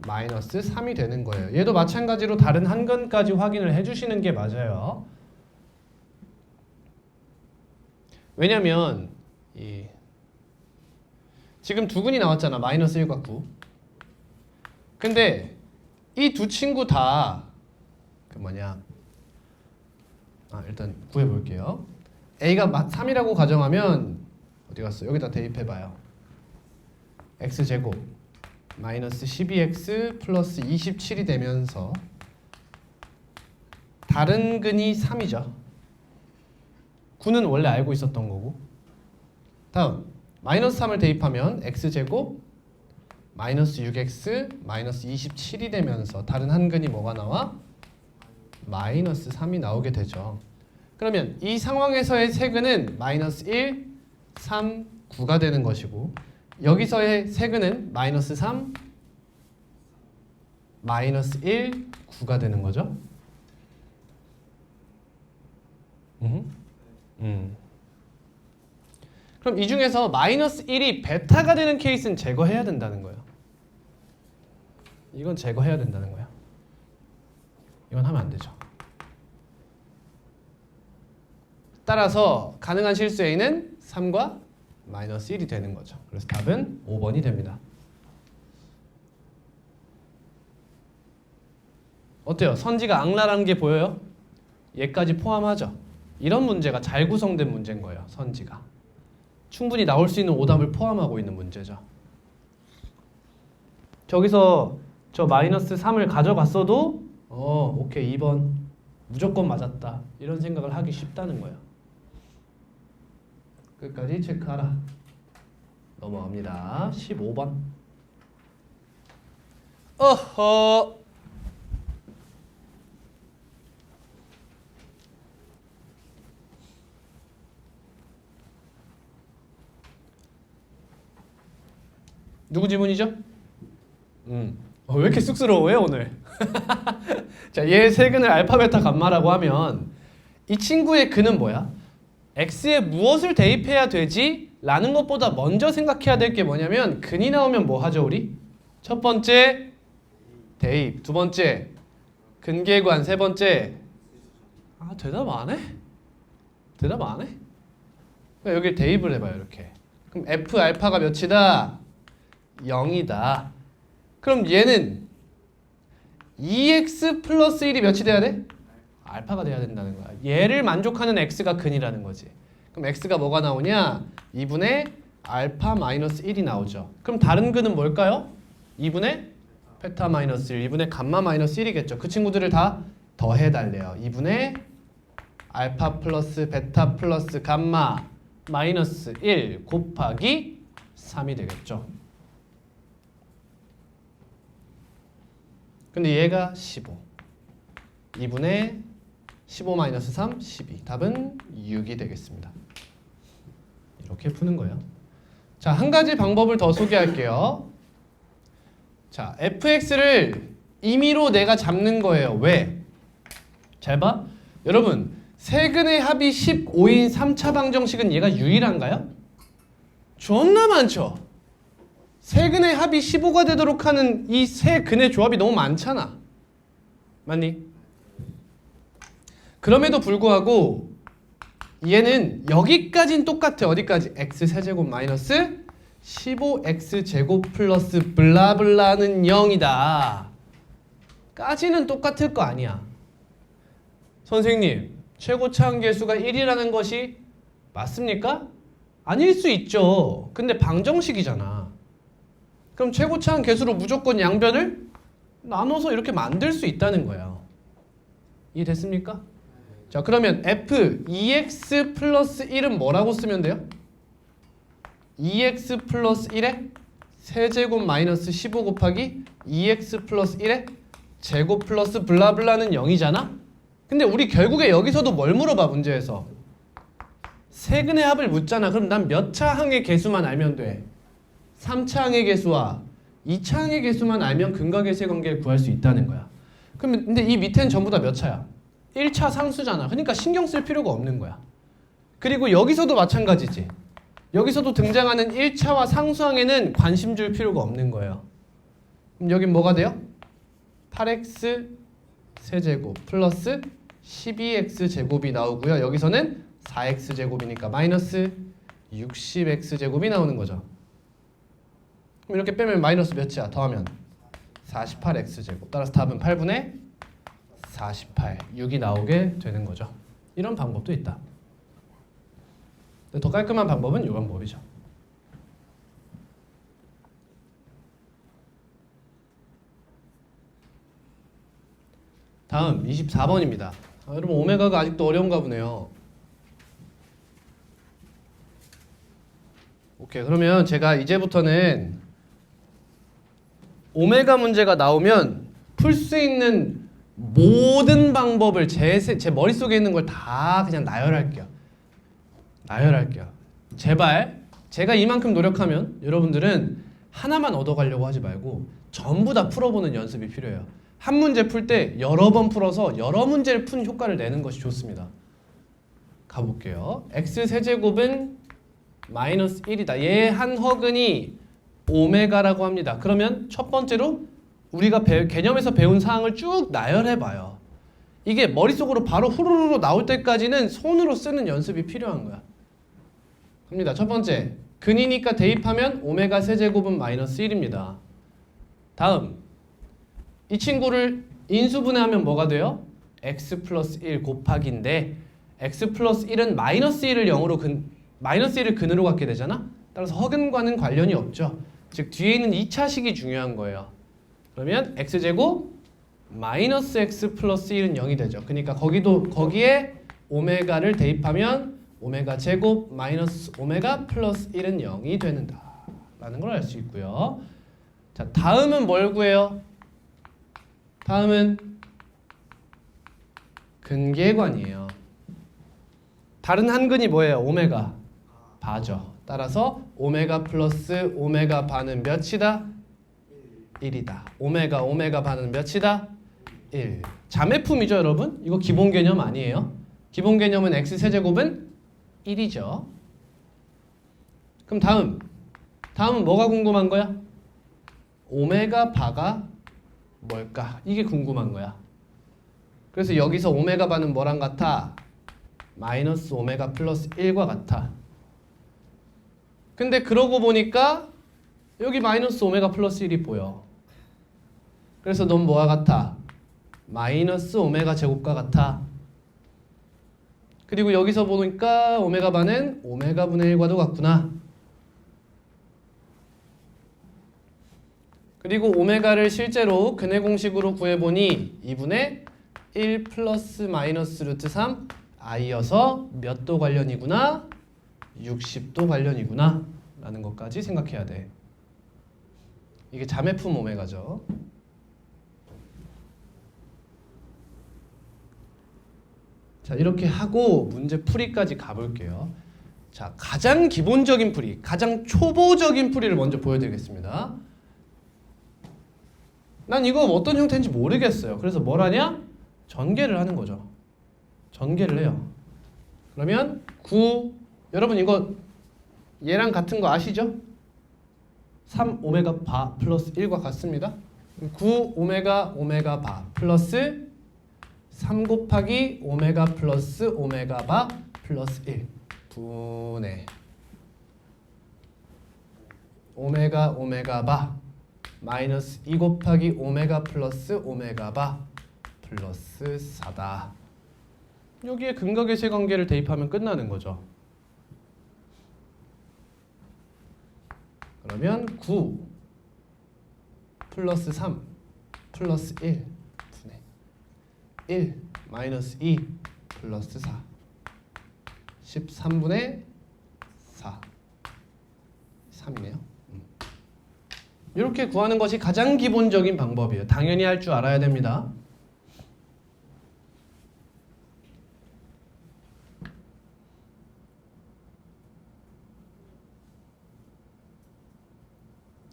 마이너스 3이 되는 거예요. 얘도 마찬가지로 다른 한 근까지 확인을 해주시는 게 맞아요. 왜냐면 지금 두 근이 나왔잖아. 마이너스 1과 9. 근데 이 두 친구 다 일단 구해볼게요. a가 3이라고 가정하면 어디 갔어? 여기다 대입해봐요. x제곱 마이너스 12x 플러스 27이 되면서 다른 근이 3이죠. 9는 원래 알고 있었던 거고. 다음 마이너스 3을 대입하면 x제곱 마이너스 6x 마이너스 27이 되면서 다른 한 근이 뭐가 나와? 마이너스 3이 나오게 되죠. 그러면 이 상황에서의 세 근은 마이너스 1, 3, 9가 되는 것이고 여기서의 세 근은 마이너스 3, 마이너스 1, 9가 되는 거죠. 그럼 이 중에서 마이너스 1이 베타가 되는 케이스는 제거해야 된다는 거예요. 이건 제거해야 된다는 거야. 이건 하면 안 되죠. 따라서 가능한 실수 A는 3과 마이너스 1이 되는 거죠. 그래서 답은 5번이 됩니다. 어때요? 선지가 악랄한 게 보여요? 얘까지 포함하죠. 이런 문제가 잘 구성된 문제인 거예요. 선지가. 충분히 나올 수 있는 오답을 포함하고 있는 문제죠. 저기서 저 마이너스 3을 가져갔어도 오케이 2번 무조건 맞았다 이런 생각을 하기 쉽다는 거예요. 끝까지 체크하라. 넘어갑니다. 15번. 어허. 누구 질문이죠? 왜 이렇게 쑥스러워요 오늘? 자, 얘 세 근을 알파, 베타, 감마라고 하면 이 친구의 근은 뭐야? x에 무엇을 대입해야 되지? 라는 것보다 먼저 생각해야 될 게 뭐냐면 근이 나오면 뭐 하죠 우리? 첫 번째 대입, 두 번째 근계관, 세 번째 아, 대답 안 해? 대답 안 해? 그러니까 여기 대입을 해봐요. 이렇게. 그럼 f 알파가 몇이다? 0이다. 그럼 얘는 2x 플러스 1이 몇이 돼야 돼? 알파가 돼야 된다는 거야. 얘를 만족하는 x가 근이라는 거지. 그럼 x가 뭐가 나오냐? 2분의 알파 마이너스 1이 나오죠. 그럼 다른 근은 뭘까요? 2분의 베타 마이너스 1, 2분의 감마 마이너스 1이겠죠. 그 친구들을 다 더해달래요. 2분의 알파 플러스 베타 플러스 감마 마이너스 1 곱하기 3이 되겠죠. 근데 얘가 15. 2분의 15 마이너스 3, 12. 답은 6이 되겠습니다. 이렇게 푸는 거예요. 자, 한 가지 방법을 더 소개할게요. 자, fx를 임의로 내가 잡는 거예요. 왜? 잘 봐. 여러분, 세근의 합이 15인 3차 방정식은 얘가 유일한가요? 존나 많죠. 세근의 합이 15가 되도록 하는 이 세 근의 조합이 너무 많잖아. 맞니? 그럼에도 불구하고 얘는 여기까지는 똑같아. 어디까지? x세제곱 마이너스 15x제곱 플러스 블라블라는 0이다. 까지는 똑같을 거 아니야. 선생님, 최고차항계수가 1이라는 것이 맞습니까? 아닐 수 있죠. 근데 방정식이잖아. 그럼 최고차항계수로 무조건 양변을 나눠서 이렇게 만들 수 있다는 거예요. 이해됐습니까? 자, 그러면 f 2x 플러스 1은 뭐라고 쓰면 돼요? 2x 플러스 1에 세제곱 마이너스 15 곱하기 2x 플러스 1에 제곱 플러스 블라블라는 0이잖아? 근데 우리 결국에 여기서도 뭘 물어봐, 문제에서? 세근의 합을 묻잖아. 그럼 난 몇 차 항의 개수만 알면 돼? 3차 항의 개수와 2차 항의 개수만 알면 근각의 관계를 구할 수 있다는 거야. 그럼 근데 이 밑에는 전부 다 몇 차야? 1차 상수잖아. 그러니까 신경 쓸 필요가 없는 거야. 그리고 여기서도 마찬가지지. 여기서도 등장하는 1차와 상수항에는 관심 줄 필요가 없는 거예요. 그럼 여긴 뭐가 돼요? 8x 세제곱 플러스 12x 제곱이 나오고요. 여기서는 4x 제곱이니까 마이너스 60x 제곱이 나오는 거죠. 그럼 이렇게 빼면 마이너스 몇이야? 더하면 48x 제곱. 따라서 답은 8분의 48, 6이 나오게 되는 거죠. 이런 방법도 있다. 더 깔끔한 방법은 이 방법이죠. 다음 24번입니다. 여러분 오메가가 아직도 어려운가 보네요. 오케이, 그러면 제가 이제부터는 오메가 문제가 나오면 풀 수 있는 모든 방법을 제 머릿속에 있는 걸 다 그냥 나열할게요. 제발 제가 이만큼 노력하면 여러분들은 하나만 얻어가려고 하지 말고 전부 다 풀어보는 연습이 필요해요. 한 문제 풀 때 여러 번 풀어서 여러 문제를 푼 효과를 내는 것이 좋습니다. 가볼게요. x세제곱은 마이너스 1이다. 얘 한 허근이 오메가라고 합니다. 그러면 첫 번째로 우리가 개념에서 배운 사항을 쭉 나열해봐요. 이게 머릿속으로 바로 후루루루 나올 때까지는 손으로 쓰는 연습이 필요한 거야. 갑니다. 첫 번째, 근이니까 대입하면 오메가 세제곱은 마이너스 1입니다. 다음, 이 친구를 인수분해하면 뭐가 돼요? x 플러스 1 곱하기인데 x 플러스 1은 마이너스 1을 0으로 마이너스 1을 근으로 갖게 되잖아? 따라서 허근과는 관련이 없죠. 즉 뒤에 있는 2차식이 중요한 거예요. 그러면 x제곱 마이너스 x 플러스 1은 0이 되죠. 그러니까 거기에 오메가를 대입하면 오메가 제곱 마이너스 오메가 플러스 1은 0이 되는다 라는 걸 알 수 있고요. 자, 다음은 뭘 구해요? 다음은 근계관이에요. 다른 한 근이 뭐예요? 오메가 바죠. 따라서 오메가 플러스 오메가 바는 몇이다? 1이다. 오메가 바는 몇이다? 1. 자매품이죠, 여러분? 이거 기본 개념 아니에요? 기본 개념은 x세제곱은 1이죠. 그럼 다음은 뭐가 궁금한 거야? 오메가 바가 뭘까? 이게 궁금한 거야. 그래서 여기서 오메가 바는 뭐랑 같아? 마이너스 오메가 플러스 1과 같아. 근데 그러고 보니까 여기 마이너스 오메가 플러스 1이 보여. 그래서 넌 뭐와 같아? 마이너스 오메가 제곱과 같아. 그리고 여기서 보니까 오메가 바는 오메가 분의 1과도 같구나. 그리고 오메가를 실제로 근해 공식으로 구해보니 2분의 1 플러스 마이너스 루트 3 i여서 몇 도 관련이구나? 60도 관련이구나 라는 것까지 생각해야 돼. 이게 자매품 오메가죠. 자, 이렇게 하고 문제 풀이까지 가볼게요. 자, 가장 기본적인 풀이, 가장 초보적인 풀이를 먼저 보여드리겠습니다. 난 이거 어떤 형태인지 모르겠어요. 그래서 뭘 하냐? 전개를 하는 거죠. 전개를 해요. 그러면 9, 여러분 이거 얘랑 같은 거 아시죠? 3 오메가 바 플러스 1과 같습니다. 9 오메가 오메가 바 플러스 3 곱하기 오메가 플러스 오메가 바 플러스 1 분의 오메가 오메가 바 마이너스 2 곱하기 오메가 플러스 오메가 바 플러스 4다. 여기에 근각의 관계를 대입하면 끝나는 거죠. 그러면 9 플러스 3 플러스 1 분의 1 마이너스 2 플러스 4 13분의 4 3이네요. 이렇게 구하는 것이 가장 기본적인 방법이에요. 당연히 할 줄 알아야 됩니다.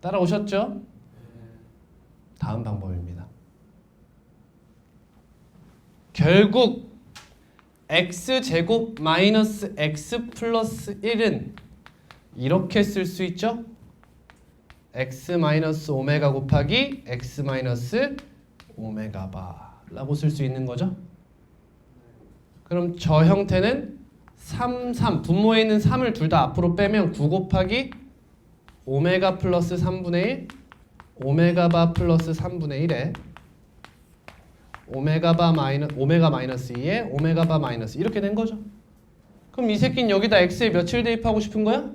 따라오셨죠? 다음 방법입니다. 결국 x제곱 마이너스 x 플러스 1은 이렇게 쓸 수 있죠? x 마이너스 오메가 곱하기 x 마이너스 오메가 바라고 쓸 수 있는 거죠? 그럼 저 형태는 3, 3 분모에 있는 3을 둘 다 앞으로 빼면 9 곱하기 오메가 플러스 3분의 1 오메가 바 플러스 3분의 1에 오메가 마이너스 2에 오메가 바 마이너스 이렇게 된 거죠. 그럼 이 새끼는 여기다 x에 몇을 대입하고 싶은 거야?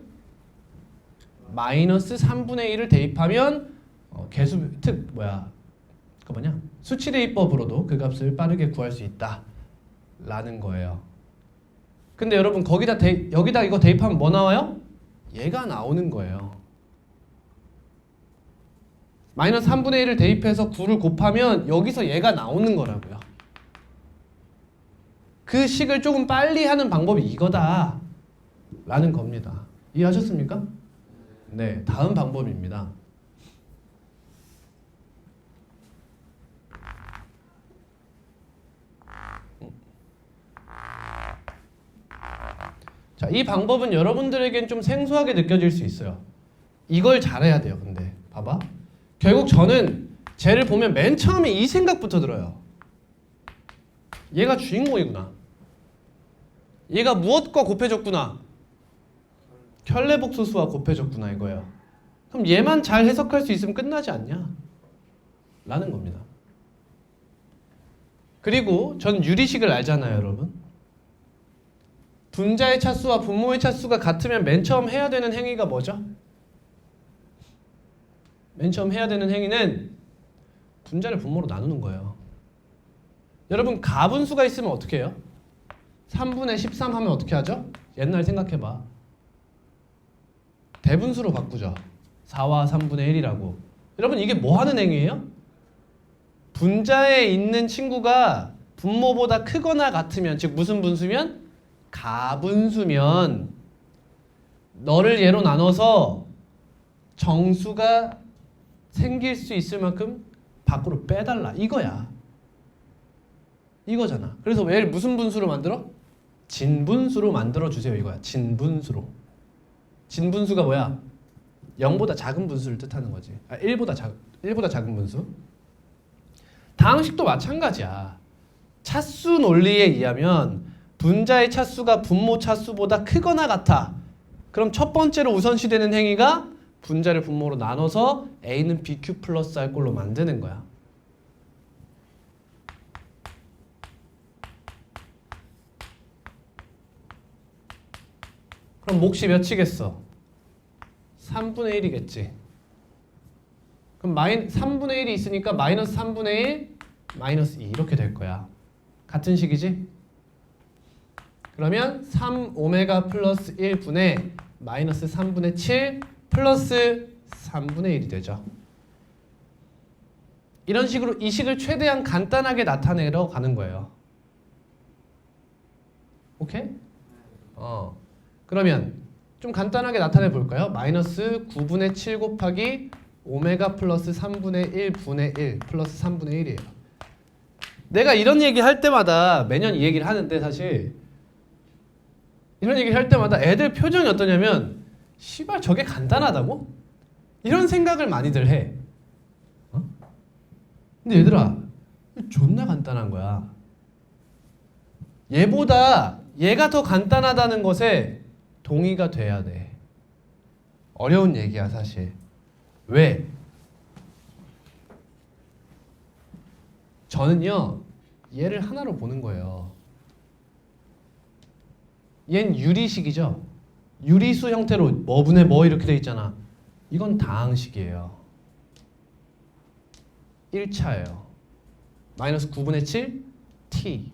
마이너스 3분의 1을 대입하면 수치 대입법으로도 그 값을 빠르게 구할 수 있다 라는 거예요. 근데 여러분 여기다 이거 대입하면 뭐 나와요? 얘가 나오는 거예요. 마이너스 3분의 1을 대입해서 9를 곱하면 여기서 얘가 나오는 거라고요. 그 식을 조금 빨리 하는 방법이 이거다 라는 겁니다. 이해하셨습니까? 네, 다음 방법입니다. 자, 이 방법은 여러분들에겐 좀 생소하게 느껴질 수 있어요. 이걸 잘해야 돼요. 근데 봐봐. 결국 저는 쟤를 보면 맨 처음에 이 생각부터 들어요. 얘가 주인공이구나. 얘가 무엇과 곱해졌구나. 켤레복소수와 곱해졌구나 이거예요. 그럼 얘만 잘 해석할 수 있으면 끝나지 않냐? 라는 겁니다. 그리고 전 유리식을 알잖아요, 여러분. 분자의 차수와 분모의 차수가 같으면 맨 처음 해야 되는 행위가 뭐죠? 맨 처음 해야 되는 행위는 분자를 분모로 나누는 거예요. 여러분 가분수가 있으면 어떻게 해요? 3분의 13 하면 어떻게 하죠? 옛날 생각해봐. 대분수로 바꾸죠. 4와 3분의 1이라고. 여러분 이게 뭐 하는 행위예요? 분자에 있는 친구가 분모보다 크거나 같으면, 즉 무슨 분수면? 가분수면 너를 얘로 나눠서 정수가 생길 수 있을 만큼 밖으로 빼달라 이거야. 이거잖아. 그래서 얘를 무슨 분수로 만들어? 진분수로 만들어주세요 이거야. 진분수로. 진분수가 뭐야? 0보다 작은 분수를 뜻하는 거지. 1보다 작은 분수. 다항식도 마찬가지야. 차수 논리에 의하면 분자의 차수가 분모 차수보다 크거나 같아. 그럼 첫 번째로 우선시되는 행위가 분자를 분모로 나눠서 A는 BQ 플러스 R 꼴로 만드는 거야. 그럼 몫이 몇이겠어? 3분의 1이겠지. 그럼 3분의 1이 있으니까 마이너스 3분의 1, 마이너스 2 이렇게 될 거야. 같은 식이지? 그러면 3오메가 플러스 1분의 마이너스 3분의 7 플러스 3분의 1이 되죠. 이런 식으로 이 식을 최대한 간단하게 나타내러 가는 거예요. 오케이? 그러면 좀 간단하게 나타내 볼까요? 마이너스 9분의 7 곱하기 오메가 플러스 3분의 1분의 1 플러스 3분의 1이에요. 내가 이런 얘기 할 때마다 매년 이 얘기를 하는데 사실 이런 얘기를 할 때마다 애들 표정이 어떠냐면 씨발 저게 간단하다고? 이런 생각을 많이들 해. 근데 얘들아 존나 간단한 거야. 얘보다 얘가 더 간단하다는 것에 동의가 돼야 돼. 어려운 얘기야 사실. 왜? 저는요 얘를 하나로 보는 거예요. 얜 유리식이죠. 유리수 형태로 뭐분의 뭐 이렇게 돼 있잖아. 이건 다항식이에요. 1차예요. 마이너스 9분의 7 t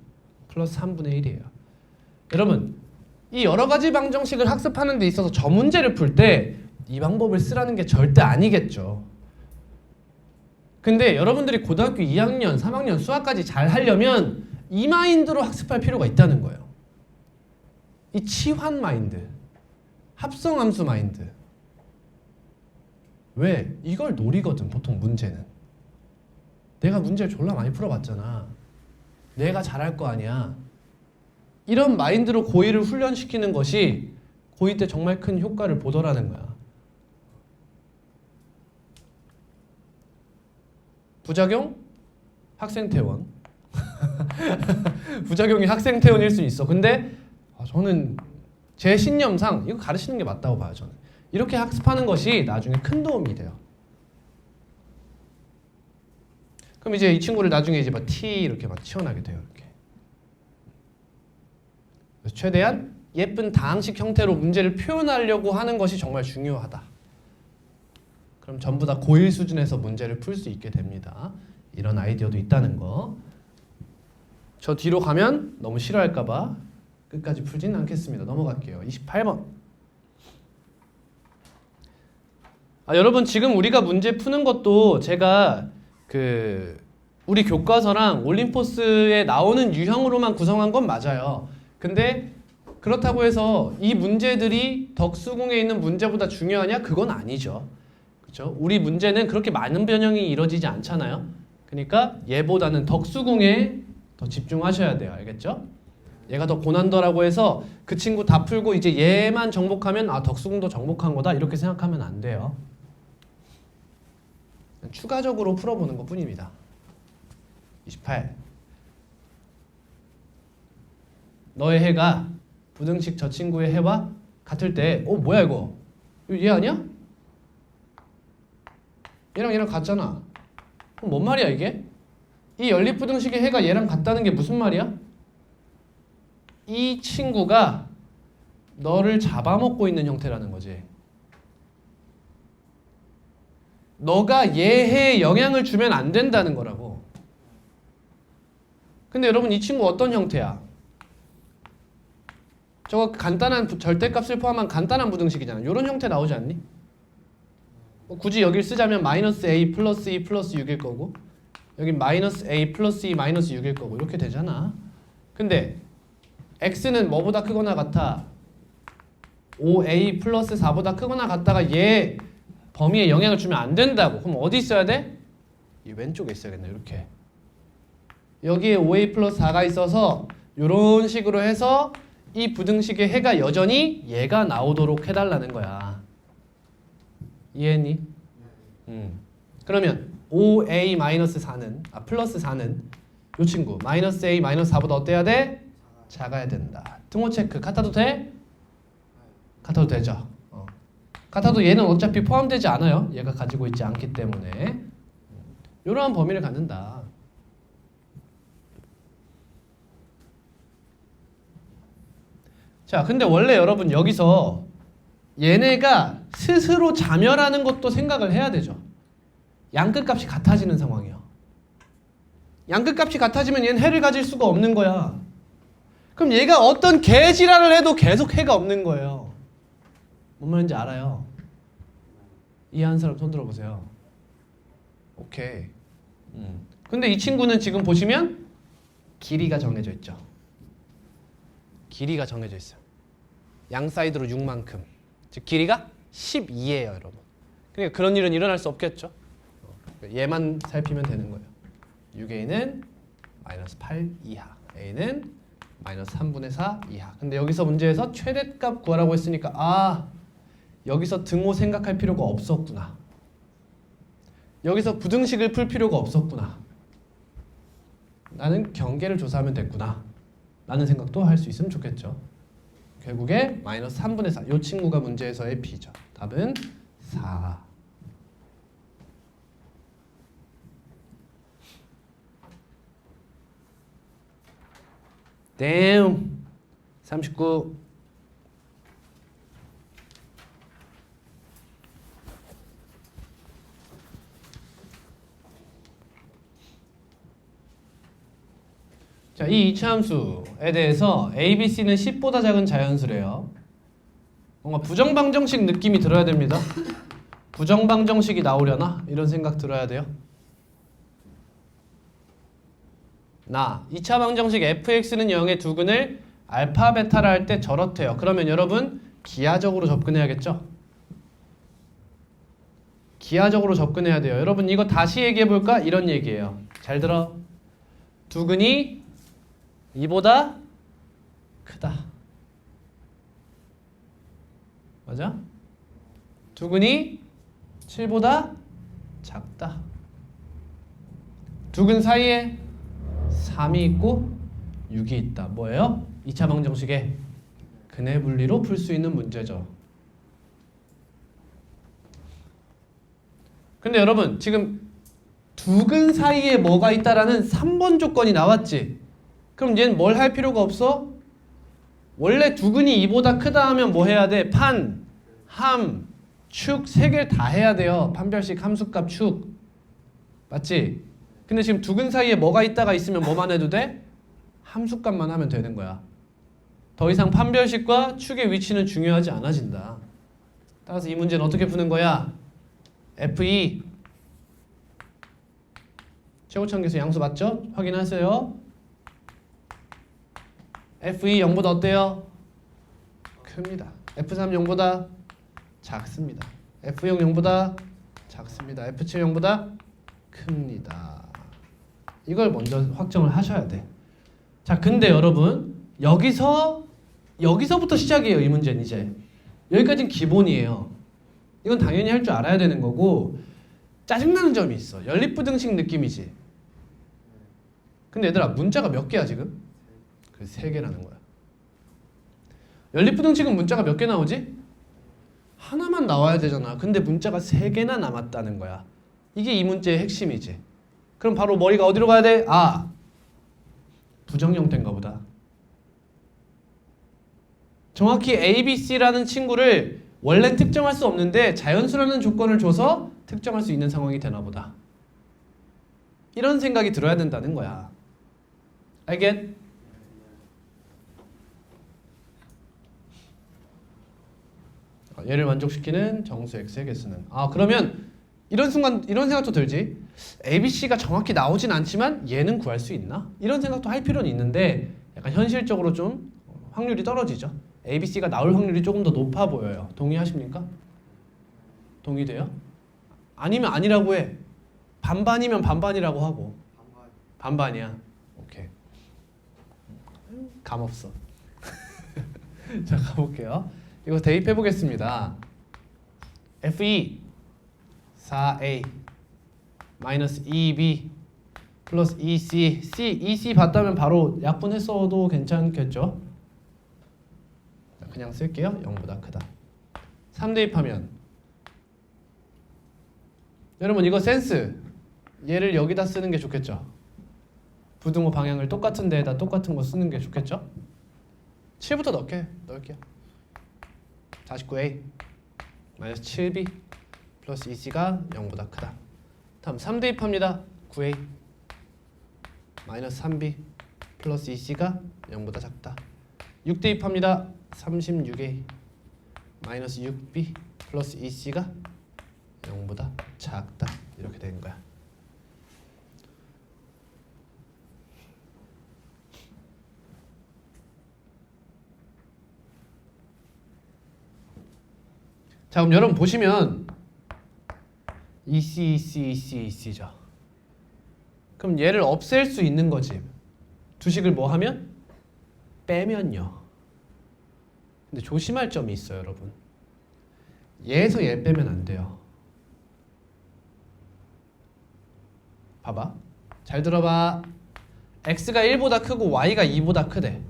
플러스 3분의 1이에요. 여러분 이 여러 가지 방정식을 학습하는 데 있어서 저 문제를 풀 때 이 방법을 쓰라는 게 절대 아니겠죠. 근데 여러분들이 고등학교 2학년, 3학년 수학까지 잘 하려면 이 마인드로 학습할 필요가 있다는 거예요. 이 치환 마인드, 합성함수 마인드. 왜? 이걸 노리거든 보통 문제는. 내가 문제를 졸라 많이 풀어봤잖아. 내가 잘할 거 아니야. 이런 마인드로 고2를 훈련시키는 것이 고2 때 정말 큰 효과를 보더라는 거야. 부작용? 학생퇴원. 부작용이 학생퇴원일 수 있어. 근데 저는 제 신념상 이거 가르치는 게 맞다고 봐요. 저는 이렇게 학습하는 것이 나중에 큰 도움이 돼요. 그럼 이제 이 친구를 나중에 이제 막 T 이렇게 막 치워나게 돼요. 이렇게. 그래서 최대한 예쁜 다항식 형태로 문제를 표현하려고 하는 것이 정말 중요하다. 그럼 전부 다 고1 수준에서 문제를 풀 수 있게 됩니다. 이런 아이디어도 있다는 거. 저 뒤로 가면 너무 싫어할까 봐 끝까지 풀지는 않겠습니다. 넘어갈게요. 28번. 여러분 지금 우리가 문제 푸는 것도 제가 우리 교과서랑 올림포스에 나오는 유형으로만 구성한 건 맞아요. 근데 그렇다고 해서 이 문제들이 덕수궁에 있는 문제보다 중요하냐? 그건 아니죠. 그렇죠? 우리 문제는 그렇게 많은 변형이 이루어지지 않잖아요. 그러니까 얘보다는 덕수궁에 더 집중하셔야 돼요. 알겠죠? 얘가 더 고난도라고 해서 그 친구 다 풀고 이제 얘만 정복하면 덕수궁도 정복한 거다 이렇게 생각하면 안 돼요. 추가적으로 풀어보는 것 뿐입니다. 28. 너의 해가 부등식 저 친구의 해와 같을 때 뭐야 이거? 얘 아니야? 얘랑 같잖아. 그럼 뭔 말이야 이게? 이 연립부등식의 해가 얘랑 같다는 게 무슨 말이야? 이 친구가 너를 잡아먹고 있는 형태라는 거지. 너가 얘 해에 영향을 주면 안 된다는 거라고. 근데 여러분 이 친구 어떤 형태야? 저거 간단한 절대값을 포함한 간단한 부등식이잖아. 이런 형태 나오지 않니? 굳이 여기를 쓰자면 마이너스 a 플러스 2 플러스 6일 거고 여긴 마이너스 a 플러스 2 마이너스 6일 거고 이렇게 되잖아. 근데 x는 뭐보다 크거나 같아? 5a 플러스 4보다 크거나 같다가 얘 범위에 영향을 주면 안 된다고. 그럼 어디 있어야 돼? 이 왼쪽에 있어야겠네. 이렇게 여기에 5a 플러스 4가 있어서 이런 식으로 해서 이 부등식의 해가 여전히 얘가 나오도록 해달라는 거야. 이해했니? 그러면 5a 마이너스 4는 플러스 4는 요 친구 마이너스 A 마이너스 4보다 어때야 돼? 작아야 된다. 등호 체크 같아도 돼? 같아도 되죠. 같아도 얘는 어차피 포함되지 않아요. 얘가 가지고 있지 않기 때문에 이러한 범위를 갖는다. 자, 근데 원래 여러분 여기서 얘네가 스스로 자멸하는 것도 생각을 해야 되죠. 양끝값이 같아지는 상황이요. 양끝값이 같아지면 얘는 해를 가질 수가 없는 거야. 그럼 얘가 어떤 개지랄을 해도 계속 해가 없는 거예요. 뭔 말인지 알아요? 이해하는 사람 손 들어보세요. 오케이. 근데 이 친구는 지금 보시면 길이가 정해져 있죠. 길이가 정해져 있어요. 양 사이드로 6만큼. 즉 길이가 12예요, 여러분. 그러니까 그런 일은 일어날 수 없겠죠. 얘만 살피면 되는 거예요. 6a는 마이너스 8 이하, a는 마이너스 3분의 4 이하. 근데 여기서 문제에서 최대값 구하라고 했으니까 여기서 등호 생각할 필요가 없었구나. 여기서 부등식을 풀 필요가 없었구나. 나는 경계를 조사하면 됐구나. 라는 생각도 할 수 있으면 좋겠죠. 결국에 마이너스 3분의 4. 이 친구가 문제에서의 b죠. 답은 4. 댐 39. 자, 이 이차함수에 대해서 A, B, C는 10보다 작은 자연수래요. 뭔가 부정방정식 느낌이 들어야 됩니다. 부정방정식이 나오려나? 이런 생각 들어야 돼요. 2차 방정식 fx는 0의 두근을 알파, 베타라 할 때 저렇대요. 그러면 여러분 기하적으로 접근해야겠죠? 기하적으로 접근해야 돼요. 여러분 이거 다시 얘기해볼까? 이런 얘기예요. 잘 들어. 두근이 2보다 크다. 맞아? 두근이 7보다 작다. 두근 사이에 3이 있고 6이 있다. 뭐예요? 2차 방정식의 근해 분리로 풀 수 있는 문제죠. 근데 여러분 지금 두근 사이에 뭐가 있다라는 3번 조건이 나왔지. 그럼 얘는 뭘 할 필요가 없어? 원래 두근이 2보다 크다 하면 뭐 해야 돼? 판, 함, 축 3개를 다 해야 돼요. 판별식, 함수값, 축. 맞지? 근데 지금 두근 사이에 뭐가 있다가 있으면 뭐만 해도 돼? 함수값만 하면 되는 거야. 더 이상 판별식과 축의 위치는 중요하지 않아진다. 따라서 이 문제는 어떻게 푸는 거야? F2 최고차원계수 양수 맞죠? 확인하세요. F2 0보다 어때요? 큽니다. F3 0보다 작습니다. F0 0보다 작습니다. F7 0보다 큽니다. 이걸 먼저 확정을 하셔야 돼. 자, 근데 여러분 여기서부터 시작이에요. 이 문제는 이제 여기까지는 기본이에요. 이건 당연히 할 줄 알아야 되는 거고 짜증나는 점이 있어. 연립부등식 느낌이지. 근데 얘들아 문자가 몇 개야 지금? 그 3개라는 거야. 연립부등식은 문자가 몇 개 나오지? 하나만 나와야 되잖아. 근데 문자가 3개나 남았다는 거야. 이게 이 문제의 핵심이지. 그럼 바로 머리가 어디로 가야 돼? 부정 형태인가 보다. 정확히 A, B, C라는 친구를 원래 특정할 수 없는데 자연수라는 조건을 줘서 특정할 수 있는 상황이 되나 보다. 이런 생각이 들어야 된다는 거야. 알겠? 얘를 만족시키는 정수 x의 개수는 그러면 이런 순간 이런 생각도 들지. ABC가 정확히 나오진 않지만 얘는 구할 수 있나? 이런 생각도 할 필요는 있는데 약간 현실적으로 좀 확률이 떨어지죠. ABC가 나올 확률이 조금 더 높아 보여요. 동의하십니까? 동의돼요? 아니면 아니라고 해. 반반이면 반반이라고 하고. 반반이야. 오케이. 감 없어. 자, 가볼게요. 이거 대입해 보겠습니다. F2 4A 마이너스 2B 플러스 EC. EC 봤다면 바로 약분했어도 괜찮겠죠? 그냥 쓸게요. 0보다 크다. 3 대입하면 여러분 이거 센스. 얘를 여기다 쓰는 게 좋겠죠? 부등호 방향을 똑같은 데에다 똑같은 거 쓰는 게 좋겠죠? 7부터 넣을게요. 49a 마이너스 7b 플러스 EC가 0보다 크다. 다음 3 대입합니다. 9a 마이너스 3b 플러스 EC가 0보다 작다. 6 대입합니다. 36a 마이너스 6b 플러스 EC가 0보다 작다. 이렇게 되는 거야. 자, 그럼 여러분 보시면 EC죠. 그럼 얘를 없앨 수 있는 거지. 두식을 뭐 하면? 빼면요. 근데 조심할 점이 있어요, 여러분. 얘에서 얘 빼면 안 돼요. 봐봐. 잘 들어봐. x가 1보다 크고 y가 2보다 크대.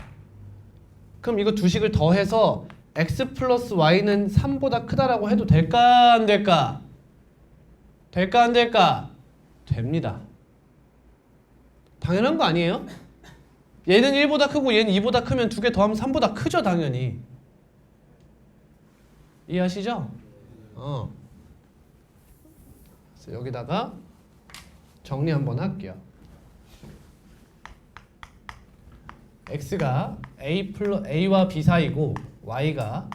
그럼 이거 두식을 더해서 x 플러스 y는 3보다 크다라고 해도 될까 안 될까? 될까 안 될까? 됩니다. 당연한 거 아니에요? 얘는 1보다 크고 얘는 2보다 크면 두 개 더하면 3보다 크죠, 당연히. 이해하시죠? 그래서 여기다가 정리 한번 할게요. x가 a와 b 사이고 y가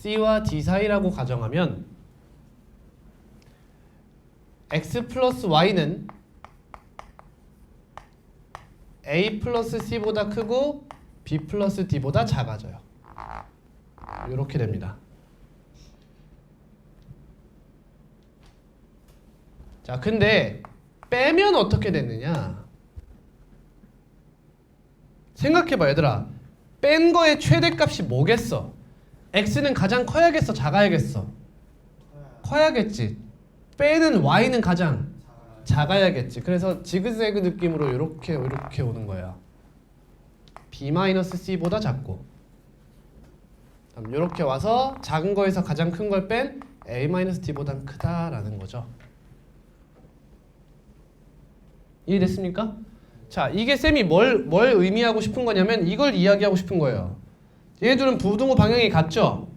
c와 d 사이라고 가정하면 x 플러스 y는 a 플러스 c보다 크고 b 플러스 d보다 작아져요. 이렇게 됩니다. 자, 근데 빼면 어떻게 됐느냐? 생각해봐, 얘들아. 뺀 거의 최대값이 뭐겠어? x는 가장 커야겠어, 작아야겠어? 커야겠지. 빼는 y는 가장 작아야겠지. 그래서 지그재그 느낌으로 이렇게 오는 거야. b-c보다 작고, 이렇게 와서 작은 거에서 가장 큰 걸 뺀 a-d보다 크다라는 거죠. 이해됐습니까? 자, 이게 쌤이 뭘 의미하고 싶은 거냐면 이걸 이야기하고 싶은 거예요. 얘네들은 부등호 방향이 같죠?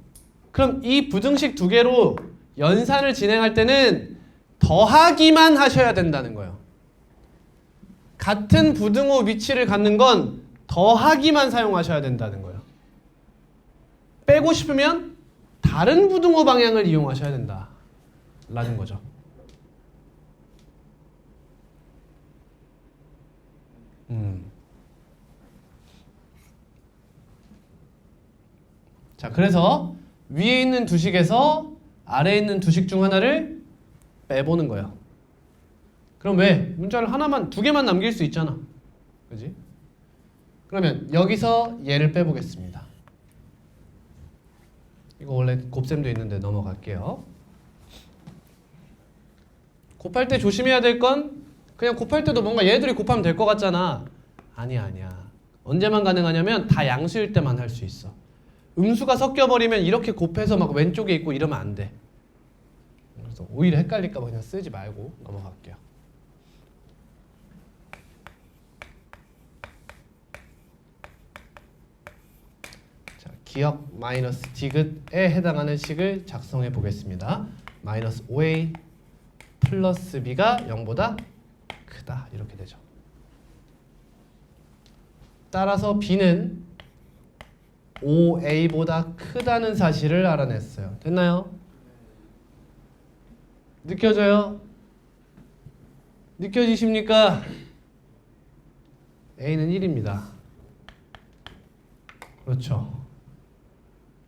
그럼 이 부등식 두 개로 연산을 진행할 때는 더하기만 하셔야 된다는 거예요. 같은 부등호 위치를 갖는 건 더하기만 사용하셔야 된다는 거예요. 빼고 싶으면 다른 부등호 방향을 이용하셔야 된다라는 거죠. 자, 그래서 위에 있는 두식에서 아래에 있는 두식 중 하나를 빼보는 거예요. 그럼 왜? 문자를 두 개만 남길 수 있잖아. 그지? 그러면 여기서 얘를 빼보겠습니다. 이거 원래 곱셈도 있는데 넘어갈게요. 곱할 때 조심해야 될 건 그냥 곱할 때도 뭔가 얘들이 곱하면 될 것 같잖아. 아니야. 언제만 가능하냐면 다 양수일 때만 할 수 있어. 음수가 섞여버리면 이렇게 곱해서 막 왼쪽에 있고 이러면 안 돼. 그래서 오히려 헷갈릴까 봐 그냥 쓰지 말고 넘어갈게요. 자, 기억 마이너스 디귿에 해당하는 식을 작성해 보겠습니다. 마이너스 5a 플러스 b가 0보다 크다. 이렇게 되죠. 따라서 b는 5a보다 크다는 사실을 알아냈어요. 됐나요? 느껴져요? 느껴지십니까? a는 1입니다. 그렇죠.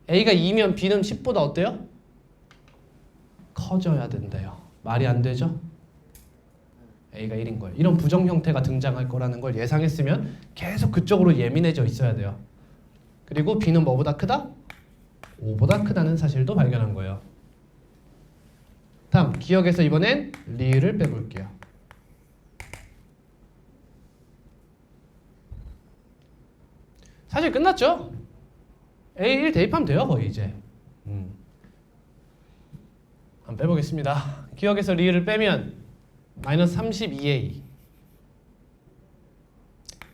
a가 2면 b는 10보다 어때요? 커져야 된대요. 말이 안 되죠? a가 1인 거예요. 이런 부정 형태가 등장할 거라는 걸 예상했으면 계속 그쪽으로 예민해져 있어야 돼요. 그리고 b는 뭐보다 크다? 5보다 크다는 사실도 발견한 거예요. 다음 기억에서 이번엔 리을을 빼볼게요. 사실 끝났죠? A1 대입하면 돼요 거의 이제. 한번 빼보겠습니다. 기억에서 리을을 빼면 마이너스 32A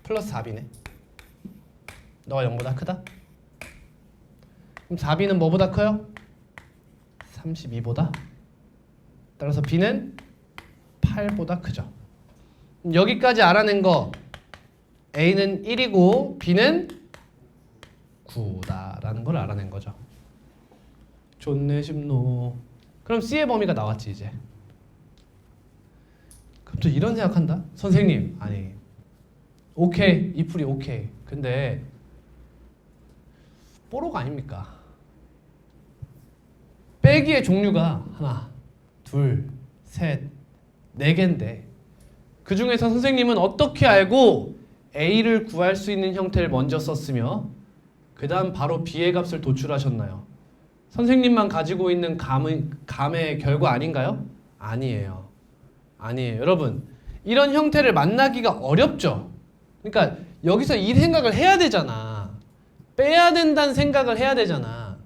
플러스 4B네. 너가 0보다 크다? 그럼 4B는 뭐보다 커요? 32보다. 따라서 B는 8보다 크죠. 그럼 여기까지 알아낸 거 A는 1이고 B는 9다라는 걸 알아낸 거죠. 좋네 심노. 그럼 C의 범위가 나왔지 이제. 그럼 또 이런 생각한다. 선생님 아니 오케이 이 풀이 오케이. 근데 뽀로가 아닙니까? 빼기의 종류가 하나, 둘, 셋, 네 개인데 그 중에서 선생님은 어떻게 알고 A를 구할 수 있는 형태를 먼저 썼으며 그 다음 바로 B의 값을 도출하셨나요? 선생님만 가지고 있는 감의 결과 아닌가요? 아니에요. 아니에요. 여러분 이런 형태를 만나기가 어렵죠. 그러니까 여기서 이 생각을 해야 되잖아. 빼야 된다는 생각을 해야 되잖아.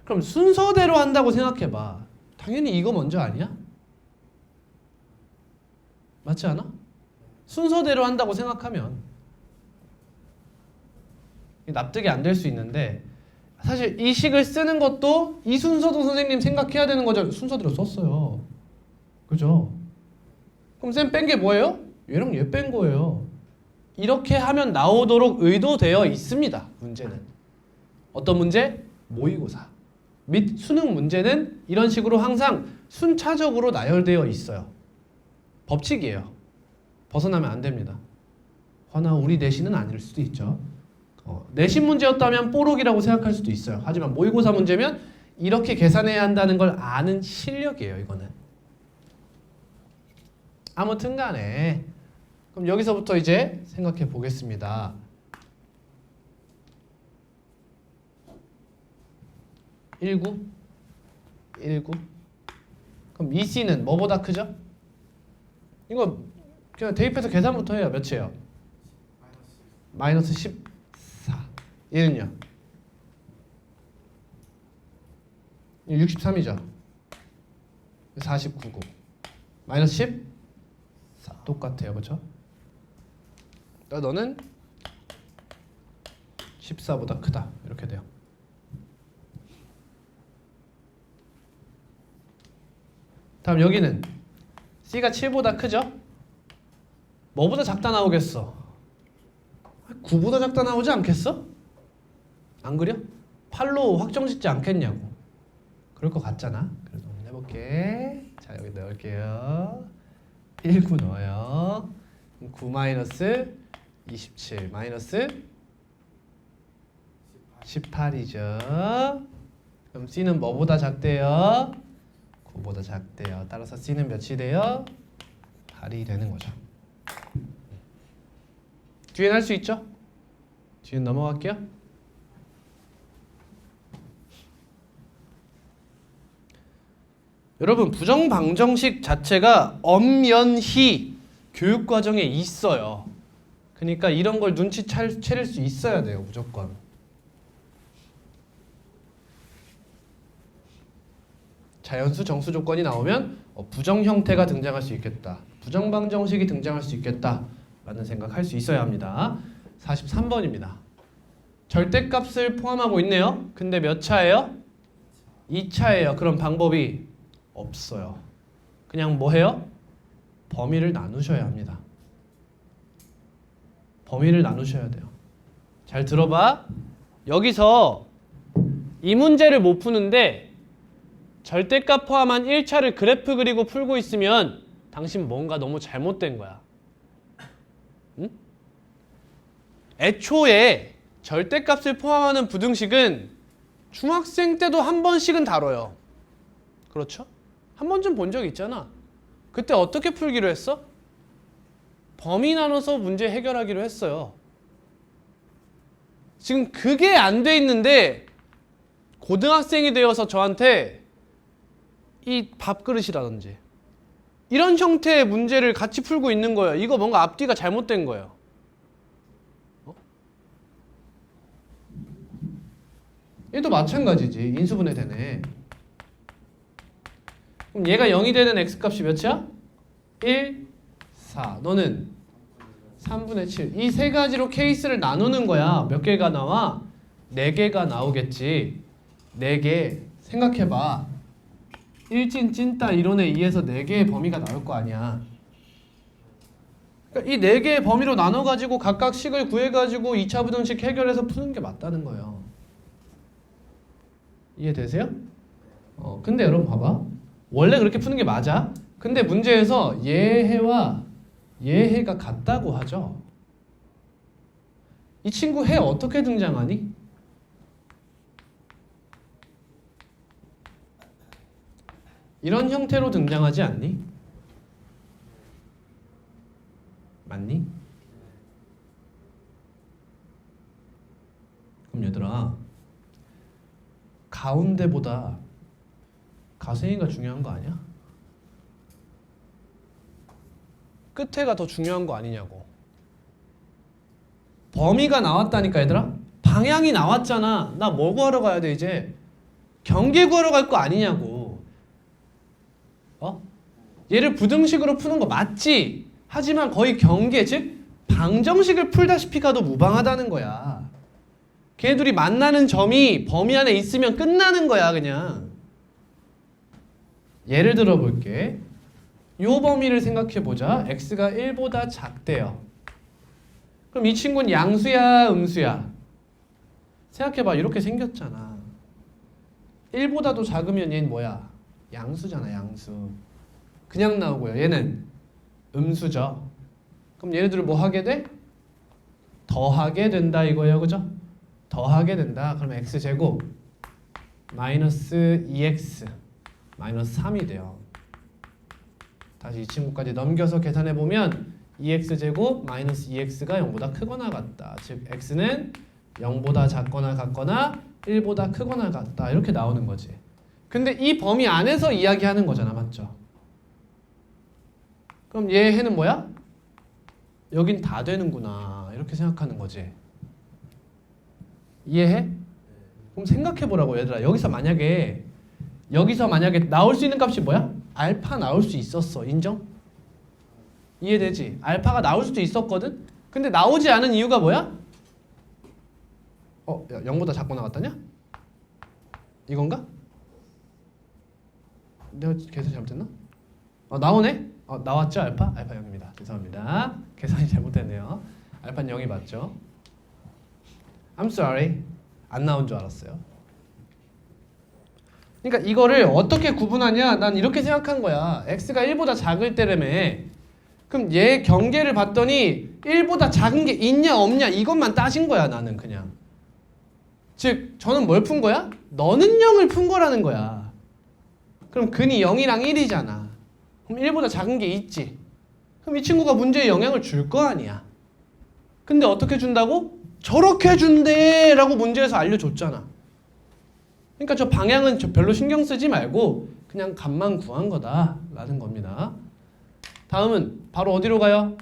그럼 순서대로 한다고 생각해봐. 당연히 이거 먼저 아니야? 맞지 않아? 순서대로 한다고 생각하면 납득이 안 될 수 있는데 사실 이 식을 쓰는 것도 이 순서도 선생님 생각해야 되는 거죠. 순서대로 썼어요. 그죠? 그럼 쌤 뺀 게 뭐예요? 얘랑 얘 뺀 거예요. 이렇게 하면 나오도록 의도되어 있습니다. 문제는. 어떤 문제? 모의고사 및 수능 문제는 이런 식으로 항상 순차적으로 나열되어 있어요. 법칙이에요. 벗어나면 안 됩니다. 허나 우리 내신은 아닐 수도 있죠. 내신 문제였다면 뽀록이라고 생각할 수도 있어요. 하지만 모의고사 문제면 이렇게 계산해야 한다는 걸 아는 실력이에요. 이거는. 아무튼 간에 그럼 여기서부터 이제 생각해 보겠습니다. 19? 19? 그럼 2C는 뭐보다 크죠? 이거 그냥 대입해서 계산부터 해요. 몇이에요? 마이너스 14. 얘는요? 63이죠? 49고 마이너스 10? 4. 똑같아요. 그렇죠? 너는 14보다 크다. 이렇게 돼요. 다음 여기는 C가 7보다 크죠? 뭐보다 작다 나오겠어? 9보다 작다 나오지 않겠어? 안 그려? 8로 확정짓지 않겠냐고. 그럴 것 같잖아. 그래서 한번 해볼게. 자 여기 넣을게요. 19 넣어요. 9 마이너스 27 마이너스 18이죠. 그럼 C는 뭐보다 작대요? 9보다 작대요. 따라서 C는 몇이 돼요? 8이 되는 거죠. 뒤엔 할 수 있죠? 뒤엔 넘어갈게요. 여러분 부정방정식 자체가 엄연히 교육과정에 있어요. 그러니까 이런 걸 눈치챌 수 있어야 돼요. 무조건. 자연수 정수 조건이 나오면 부정 형태가 등장할 수 있겠다. 부정방정식이 등장할 수 있겠다. 라는 생각할 수 있어야 합니다. 43번입니다. 절대값을 포함하고 있네요. 근데 몇 차예요? 2차예요. 그럼 방법이 없어요. 그냥 뭐 해요? 범위를 나누셔야 합니다. 범위를 나누셔야 돼요. 잘 들어봐. 여기서 이 문제를 못 푸는데 절대값 포함한 1차를 그래프 그리고 풀고 있으면 당신 뭔가 너무 잘못된 거야. 응? 애초에 절대값을 포함하는 부등식은 중학생 때도 한 번씩은 다뤄요. 그렇죠? 한 번쯤 본 적 있잖아. 그때 어떻게 풀기로 했어? 범위 나눠서 문제 해결하기로 했어요. 지금 그게 안 돼 있는데 고등학생이 되어서 저한테 이 밥그릇이라든지 이런 형태의 문제를 같이 풀고 있는 거예요. 이거 뭔가 앞뒤가 잘못된 거예요. 얘도 마찬가지지. 인수분해 되네. 그럼 얘가 0이 되는 x값이 몇이야? 1, 4. 너는 3분의 7. 이 세 가지로 케이스를 나누는 거야. 몇 개가 나와? 4개가 나오겠지. 4개. 생각해봐. 일진 찐따 이론에 의해서 4개의 범위가 나올 거 아니야. 그러니까 이 4개의 범위로 나눠가지고 각각 식을 구해가지고 2차 부등식 해결해서 푸는 게 맞다는 거예요. 이해되세요? 근데 여러분 봐봐. 원래 그렇게 푸는 게 맞아. 근데 문제에서 얘해와 얘해가 같다고 하죠. 이 친구 해 어떻게 등장하니? 이런 형태로 등장하지 않니? 맞니? 그럼 얘들아, 가운데보다 가생이가 중요한 거 아니야? 끝에가 더 중요한 거 아니냐고. 범위가 나왔다니까 얘들아. 방향이 나왔잖아. 나 뭐 구하러 가야 돼 이제? 경계 구하러 갈 거 아니냐고. 얘를 부등식으로 푸는 거 맞지? 하지만 거의 경계, 즉 방정식을 풀다시피 가도 무방하다는 거야. 걔들이 만나는 점이 범위 안에 있으면 끝나는 거야 그냥. 예를 들어 볼게. 요 범위를 생각해 보자. x가 1보다 작대요. 그럼 이 친구는 양수야 음수야? 생각해 봐. 이렇게 생겼잖아. 1보다도 작으면 얘는 뭐야? 양수잖아 양수. 그냥 나오고요. 얘는 음수죠. 그럼 얘네들을 뭐 하게 돼? 더하게 된다 이거예요. 그죠? 더하게 된다. 그러면 x제곱 마이너스 2x 마이너스 3이 돼요. 다시 이 친구까지 넘겨서 계산해보면 2x제곱 마이너스 2x가 0보다 크거나 같다. 즉 x는 0보다 작거나 같거나 1보다 크거나 같다. 이렇게 나오는 거지. 근데 이 범위 안에서 이야기하는 거잖아. 맞죠? 그럼 얘 해는 뭐야? 여긴 다 되는구나. 이렇게 생각하는 거지. 이해해? 그럼 생각해보라고 얘들아. 여기서 만약에 나올 수 있는 값이 뭐야? 알파 나올 수 있었어. 인정? 이해되지? 알파가 나올 수도 있었거든? 근데 나오지 않은 이유가 뭐야? 야, 0보다 작고 나갔다냐? 이건가? 내가 계산 잘못했나? 나오네? 나왔죠 알파? 알파 0입니다. 죄송합니다. 계산이 잘못됐네요. 알파는 0이 맞죠? I'm sorry. 안 나온 줄 알았어요. 그러니까 이거를 어떻게 구분하냐? 난 이렇게 생각한 거야. x가 1보다 작을 때라며. 그럼 얘 경계를 봤더니 1보다 작은 게 있냐 없냐 이것만 따진 거야 나는 그냥. 즉 저는 뭘 푼 거야? 너는 0을 푼 거라는 거야. 그럼 근이 0이랑 1이잖아. 그럼 1보다 작은 게 있지. 그럼 이 친구가 문제에 영향을 줄 거 아니야. 근데 어떻게 준다고? 저렇게 준대 라고 문제에서 알려줬잖아. 그러니까 저 방향은 별로 신경 쓰지 말고 그냥 값만 구한 거다 라는 겁니다. 다음은 바로 어디로 가요?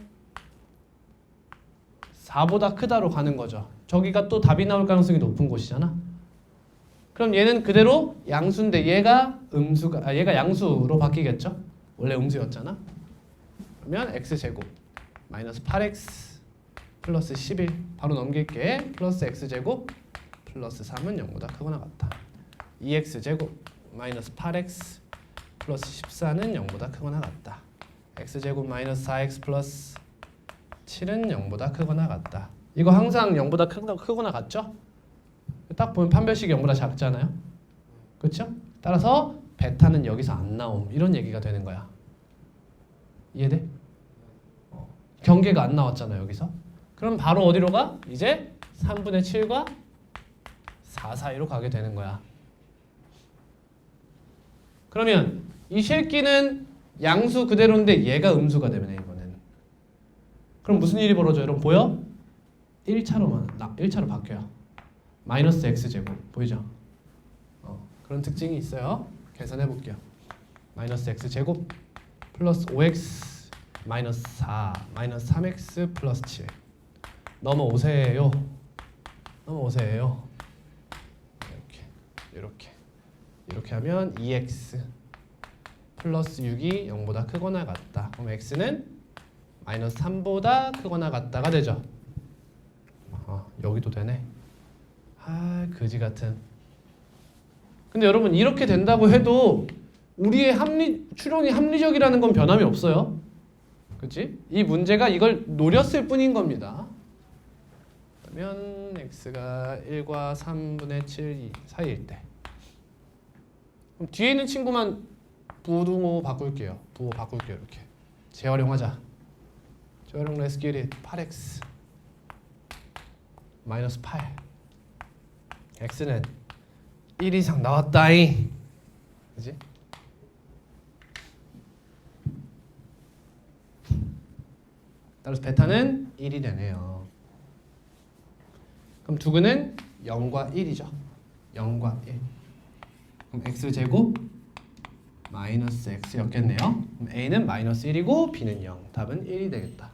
4보다 크다로 가는 거죠. 저기가 또 답이 나올 가능성이 높은 곳이잖아. 그럼 얘는 그대로 양수인데 얘가 양수로 바뀌겠죠? 원래 음수였잖아. 그러면 x제곱 마이너스 8x 플러스 11 바로 넘길게. 플러스 x제곱 플러스 3은 0보다 크거나 같다. 2x제곱 마이너스 8x 플러스 14는 0보다 크거나 같다. x제곱 마이너스 4x 플러스 7은 0보다 크거나 같다. 이거 항상 0보다 크거나 같죠? 딱 보면 판별식이 0보다 작잖아요. 그렇죠? 따라서 베타는 여기서 안 나옴. 이런 얘기가 되는 거야. 이해돼? 경계가 안 나왔잖아 여기서. 그럼 바로 어디로 가? 이제 3분의 7과 4 사이로 가게 되는 거야. 그러면 이 새끼는 양수 그대로인데 얘가 음수가 되면 이번엔. 그럼 무슨 일이 벌어져요? 여러분 보여? 1차로 바뀌어요. 마이너스 x제곱 보이죠? 그런 특징이 있어요. 계산해 볼게요. 마이너스 x제곱 플러스 5x 마이너스 4 마이너스 3x 플러스 7 넘어오세요. 이렇게 이렇게 하면 2x 플러스 6이 0보다 크거나 같다. 그럼 x는 마이너스 3보다 크거나 같다가 되죠. 여기도 되네. 그지 같은. 근데 여러분 이렇게 된다고 해도 우리의 추론이 합리적이라는 건 변함이 없어요. 그치? 이 문제가 이걸 노렸을 뿐인 겁니다. 그러면 x가 1과 3분의 7 사이일 때. 그럼 뒤에 있는 친구만 부호 바꿀게요. 이렇게. 재활용하자. 재활용 let's get it. 8x 마이너스 8. x는 1 이상 나왔다잉. 그지? 따라서 베타는 1이 되네요. 그럼 두근은 0과 1이죠. 0과 1. 그럼 x제곱 마이너스 x였겠네요. 그럼 a는 마이너스 1이고 b는 0. 답은 1이 되겠다.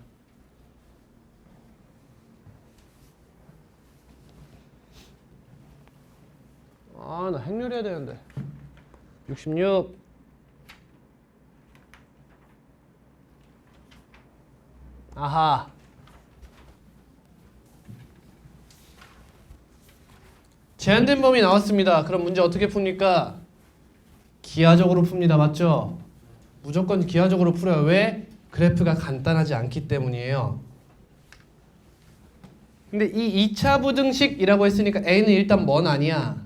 나 행렬해야 되는데. 66. 아하. 제한된 범위 나왔습니다. 그럼 문제 어떻게 풉니까? 기하적으로 풉니다. 맞죠? 무조건 기하적으로 풀어요. 왜? 그래프가 간단하지 않기 때문이에요. 근데 이 2차 부등식이라고 했으니까 a는 일단 뭔 아니야?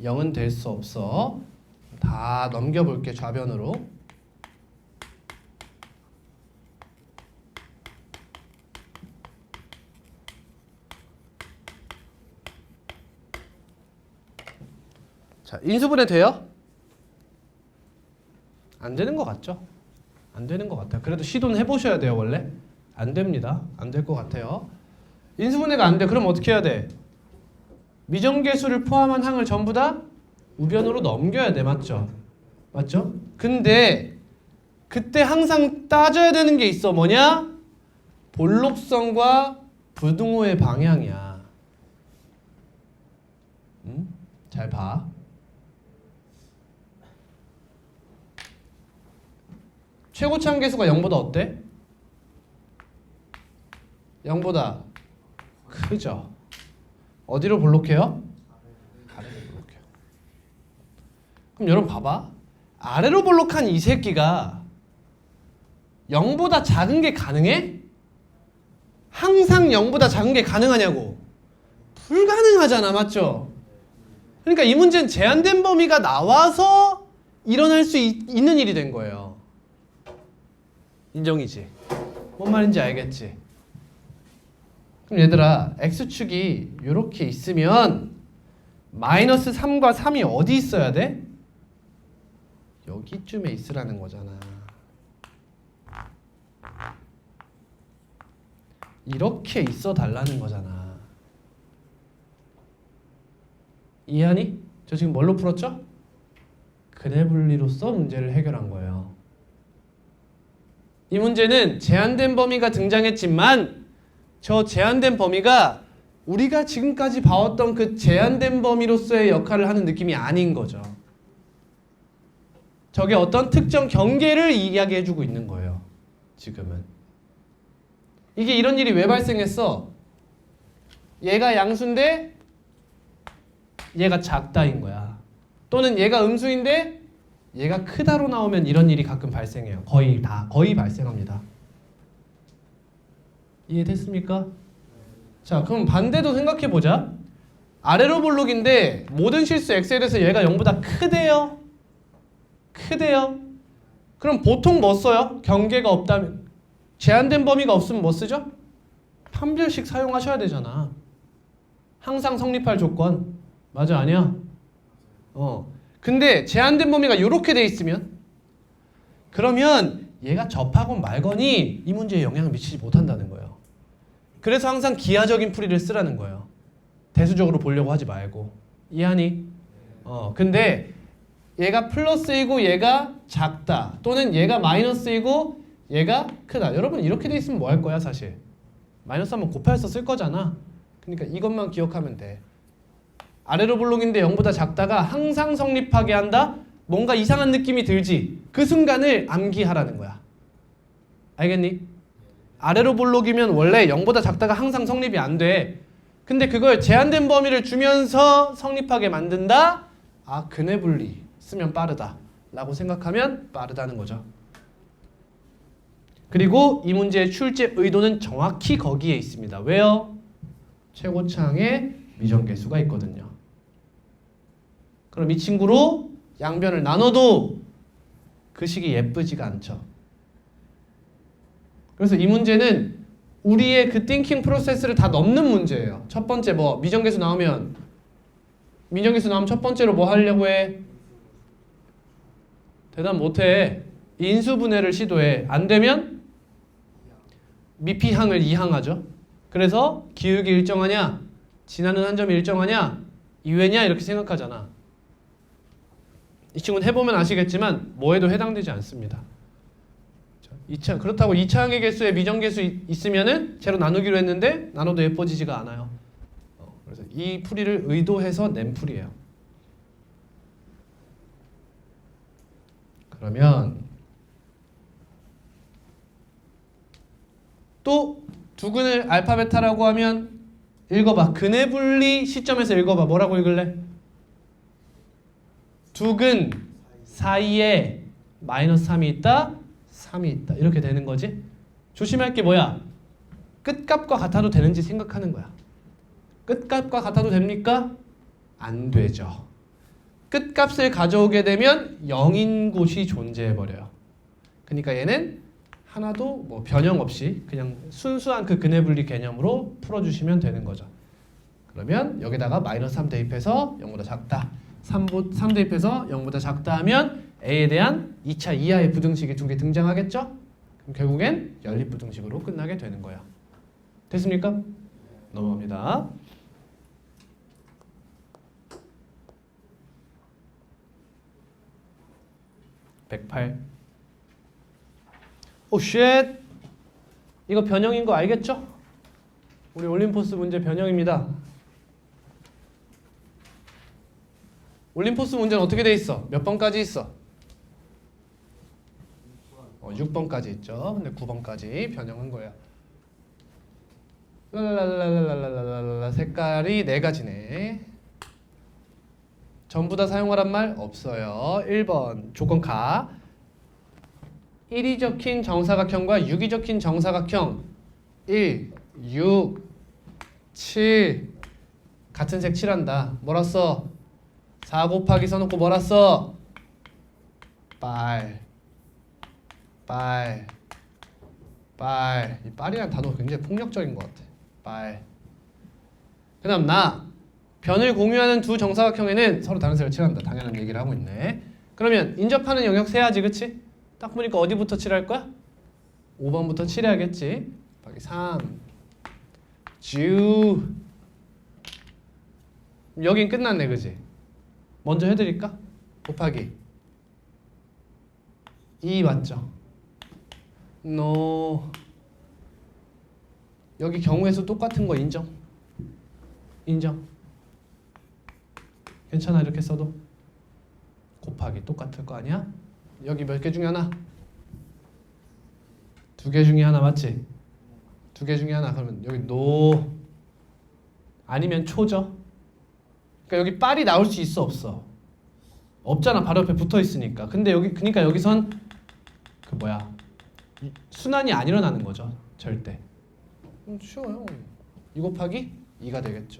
0은 될 수 없어. 다 넘겨볼게. 좌변으로. 자, 인수분해 돼요? 안 되는 것 같죠? 안 되는 것 같아요. 그래도 시도는 해보셔야 돼요. 원래 안 됩니다. 안 될 것 같아요. 인수분해가 안 돼. 그럼 어떻게 해야 돼? 미정계수를 포함한 항을 전부 다 우변으로 넘겨야 돼. 맞죠? 맞죠? 근데 그때 항상 따져야 되는 게 있어. 뭐냐? 볼록선과 부등호의 방향이야. 잘 봐. 최고차항 계수가 0보다 어때? 0보다 크죠. 어디로 볼록해요? 아래로 볼록해요. 그럼 여러분 봐봐. 아래로 볼록한 이 새끼가 0보다 작은 게 가능해? 항상 0보다 작은 게 가능하냐고. 불가능하잖아. 맞죠? 그러니까 이 문제는 제한된 범위가 나와서 일어날 수 있는 일이 된 거예요. 인정이지? 뭔 말인지 알겠지? 그럼 얘들아, x축이 이렇게 있으면 마이너스 3과 3이 어디 있어야 돼? 여기쯤에 있으라는 거잖아. 이렇게 있어 달라는 거잖아. 이해하니? 저 지금 뭘로 풀었죠? 그래블리로서 문제를 해결한 거예요. 이 문제는 제한된 범위가 등장했지만 저 제한된 범위가 우리가 지금까지 봐왔던 그 제한된 범위로서의 역할을 하는 느낌이 아닌 거죠. 저게 어떤 특정 경계를 이야기해주고 있는 거예요. 지금은. 이게 이런 일이 왜 발생했어? 얘가 양수인데 얘가 작다인 거야. 또는 얘가 음수인데 얘가 크다로 나오면 이런 일이 가끔 발생해요. 거의 발생합니다. 이해됐습니까? 자, 그럼 반대도 생각해보자. 아래로 볼록인데 모든 실수 x에 대해서 얘가 0보다 크대요. 그럼 보통 뭐 써요? 경계가 없다면. 제한된 범위가 없으면 뭐 쓰죠? 판별식 사용하셔야 되잖아. 항상 성립할 조건. 맞아, 아니야? 근데 제한된 범위가 이렇게 돼 있으면 그러면 얘가 접하건 말거니 이 문제에 영향을 미치지 못한다는 거예요. 그래서 항상 기하적인 풀이를 쓰라는 거예요. 대수적으로 보려고 하지 말고. 이해하니? 근데 얘가 플러스이고 얘가 작다. 또는 얘가 마이너스이고 얘가 크다. 여러분 이렇게 돼 있으면 뭐 할 거야 사실? 마이너스 한번 곱해서 쓸 거잖아. 그러니까 이것만 기억하면 돼. 아래로 볼록인데 0보다 작다가 항상 성립하게 한다? 뭔가 이상한 느낌이 들지? 그 순간을 암기하라는 거야. 알겠니? 아래로 볼록이면 원래 0보다 작다가 항상 성립이 안 돼. 근데 그걸 제한된 범위를 주면서 성립하게 만든다? 아, 근해 분리 쓰면 빠르다 라고 생각하면 빠르다는 거죠. 그리고 이 문제의 출제 의도는 정확히 거기에 있습니다. 왜요? 최고차항에 미정계수가 있거든요. 그럼 이 친구로 양변을 나눠도 그 식이 예쁘지가 않죠. 그래서 이 문제는 우리의 그 띵킹 프로세스를 다 넘는 문제예요. 첫 번째 뭐 미정계수 나오면 첫 번째로 뭐 하려고 해? 대답 못해. 인수분해를 시도해. 안 되면 미피항을 이항하죠. 그래서 기울기 일정하냐? 지나는 한 점이 일정하냐? 이외냐? 이렇게 생각하잖아. 이 친구는 해보면 아시겠지만 뭐에도 해당되지 않습니다. 그렇다고 2차항의 개수에 미정계수 있으면은 제로 나누기로 했는데 나눠도 예뻐지지가 않아요. 그래서 이 풀이를 의도해서 낸 풀이에요. 그러면 또 두근을 알파 베타라고 하면 읽어봐. 근해 분리 시점에서 읽어봐. 뭐라고 읽을래? 두근 사이에 마이너스 3이 있다, 3이 있다. 이렇게 되는 거지. 조심할 게 뭐야? 끝값과 같아도 되는지 생각하는 거야. 끝값과 같아도 됩니까? 안 되죠. 끝값을 가져오게 되면 0인 곳이 존재해버려요. 그러니까 얘는 하나도 뭐 변형 없이 그냥 순수한 그 근해 분리 개념으로 풀어주시면 되는 거죠. 그러면 여기다가 마이너스 3 대입해서 0보다 작다. 3 대입해서 0보다 작다 하면 A에 대한 2차 이하의 부등식이 두 개 등장하겠죠? 그럼 결국엔 연립부등식으로 끝나게 되는 거야. 됐습니까? 넘어갑니다. (108) 오 쉣! 이거 변형인 거 알겠죠? 우리 올림포스 문제 변형입니다. 올림포스 문제는 어떻게 돼 있어? 몇 번까지 있어? 6번까지 있죠. 근데 9번까지 변형한 거예요. 랄랄랄랄랄랄랄랄라 색깔이 4가지네. 전부 다 사용하란 말 없어요. 1번 조건 가. 1이 적힌 정사각형과 6이 적힌 정사각형 1, 6, 7 같은 색 칠한다. 뭐라 써? 4 곱하기 써놓고 뭐라 써? 빨. 이 빨이라는 단어가 굉장히 폭력적인 것 같아. 빨. 그 다음 나. 변을 공유하는 두 정사각형에는 서로 다른 색을 칠한다. 당연한 얘기를 하고 있네. 그러면 인접하는 영역 세야지, 그치? 딱 보니까 어디부터 칠할 거야? 5번부터 칠해야겠지. 곱하기 3. 주. 여긴 끝났네, 그지? 먼저 해드릴까? 곱하기 2 맞죠? 여기 경우에서 똑같은 거 인정? 인정? 괜찮아 이렇게 써도? 곱하기 똑같을 거 아니야? 여기 몇 개 중에 하나? 2개 중에 하나 맞지? 2개 중에 하나. 그러면 여기 아니면 초죠? 그러니까 여기 빨이 나올 수 있어 없어? 없잖아. 바로 옆에 붙어 있으니까. 근데 그러니까 여기선 그 뭐야? 순환이 안 일어나는 거죠. 절대. 쉬워요. 2 곱하기 2가 되겠죠.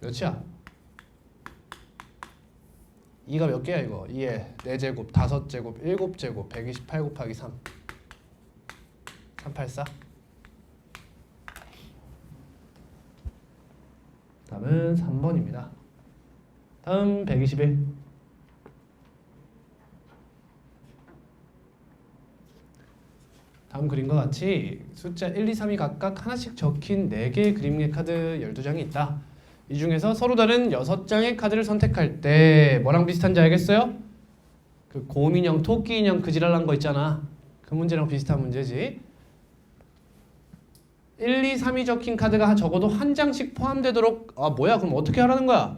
몇이야? 2가 몇 개야 이거? 2에 4제곱, 5제곱, 7제곱, 128 곱하기 3 384. 다음은 3번입니다. 다음 121. 다음 그림과 같이 숫자 1, 2, 3이 각각 하나씩 적힌 4개의 그림의 카드 12장이 있다. 이 중에서 서로 다른 6장의 카드를 선택할 때 뭐랑 비슷한지 알겠어요? 그 곰인형, 토끼인형 그 지랄난 거 있잖아. 그 문제랑 비슷한 문제지. 1, 2, 3이 적힌 카드가 적어도 한 장씩 포함되도록 뭐야 그럼 어떻게 하라는 거야?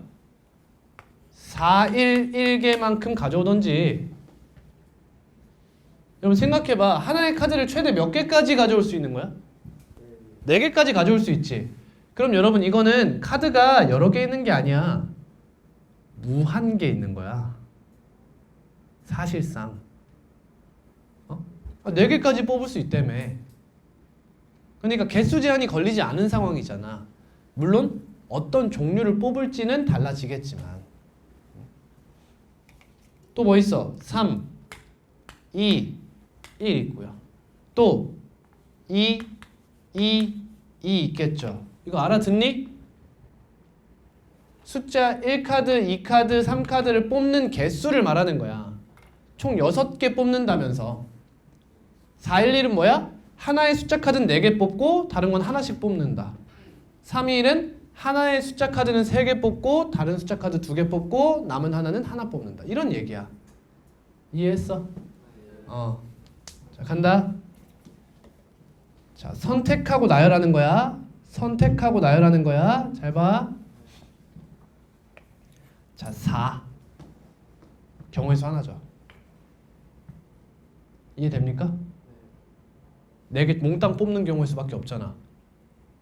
4, 1, 1개만큼 가져오던지. 여러분 생각해봐. 하나의 카드를 최대 몇 개까지 가져올 수 있는 거야? 4개까지 가져올 수 있지. 그럼 여러분 이거는 카드가 여러 개 있는 게 아니야. 무한개 있는 거야. 사실상 4개까지 뽑을 수 있다며. 그러니까 개수 제한이 걸리지 않은 상황이잖아. 물론 어떤 종류를 뽑을지는 달라지겠지만. 또 뭐 있어? 3, 2, 1 있고요. 또 2, 2, 2 있겠죠. 이거 알아듣니? 숫자 1카드, 2카드, 3카드를 뽑는 개수를 말하는 거야. 총 6개 뽑는다면서. 4, 1, 1은 뭐야? 하나의 숫자 카드는 4개 뽑고 다른 건 하나씩 뽑는다. 3, 2, 1은 하나의 숫자 카드는 3개 뽑고 다른 숫자 카드 2개 뽑고 남은 하나는 하나 뽑는다. 이런 얘기야. 이해했어? 자, 간다. 자, 선택하고 나열하는 거야. 선택하고 나열하는 거야. 잘 봐. 자, 4. 경우의 수 하나죠. 이해됩니까? 4개 몽땅 뽑는 경우의 수밖에 없잖아.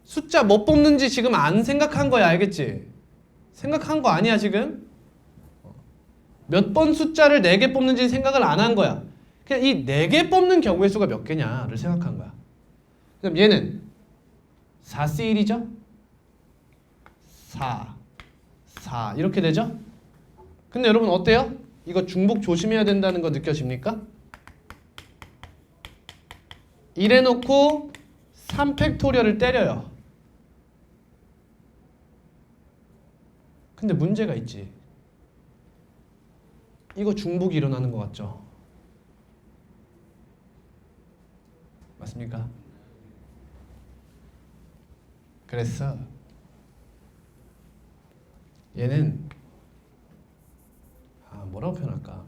숫자 뭐 뽑는지 지금 안 생각한 거야. 알겠지? 생각한 거 아니야 지금? 몇 번 숫자를 4개 뽑는지 생각을 안 한 거야. 그냥 이 4개 뽑는 경우의 수가 몇 개냐를 생각한 거야. 그럼 얘는 4C1이죠? 4, 4 이렇게 되죠? 근데 여러분 어때요? 이거 중복 조심해야 된다는 거 느껴집니까? 1 해놓고 3팩토리얼을 때려요. 근데 문제가 있지. 이거 중복이 일어나는 것 같죠? 맞습니까? 그래서 얘는 뭐라고 표현할까?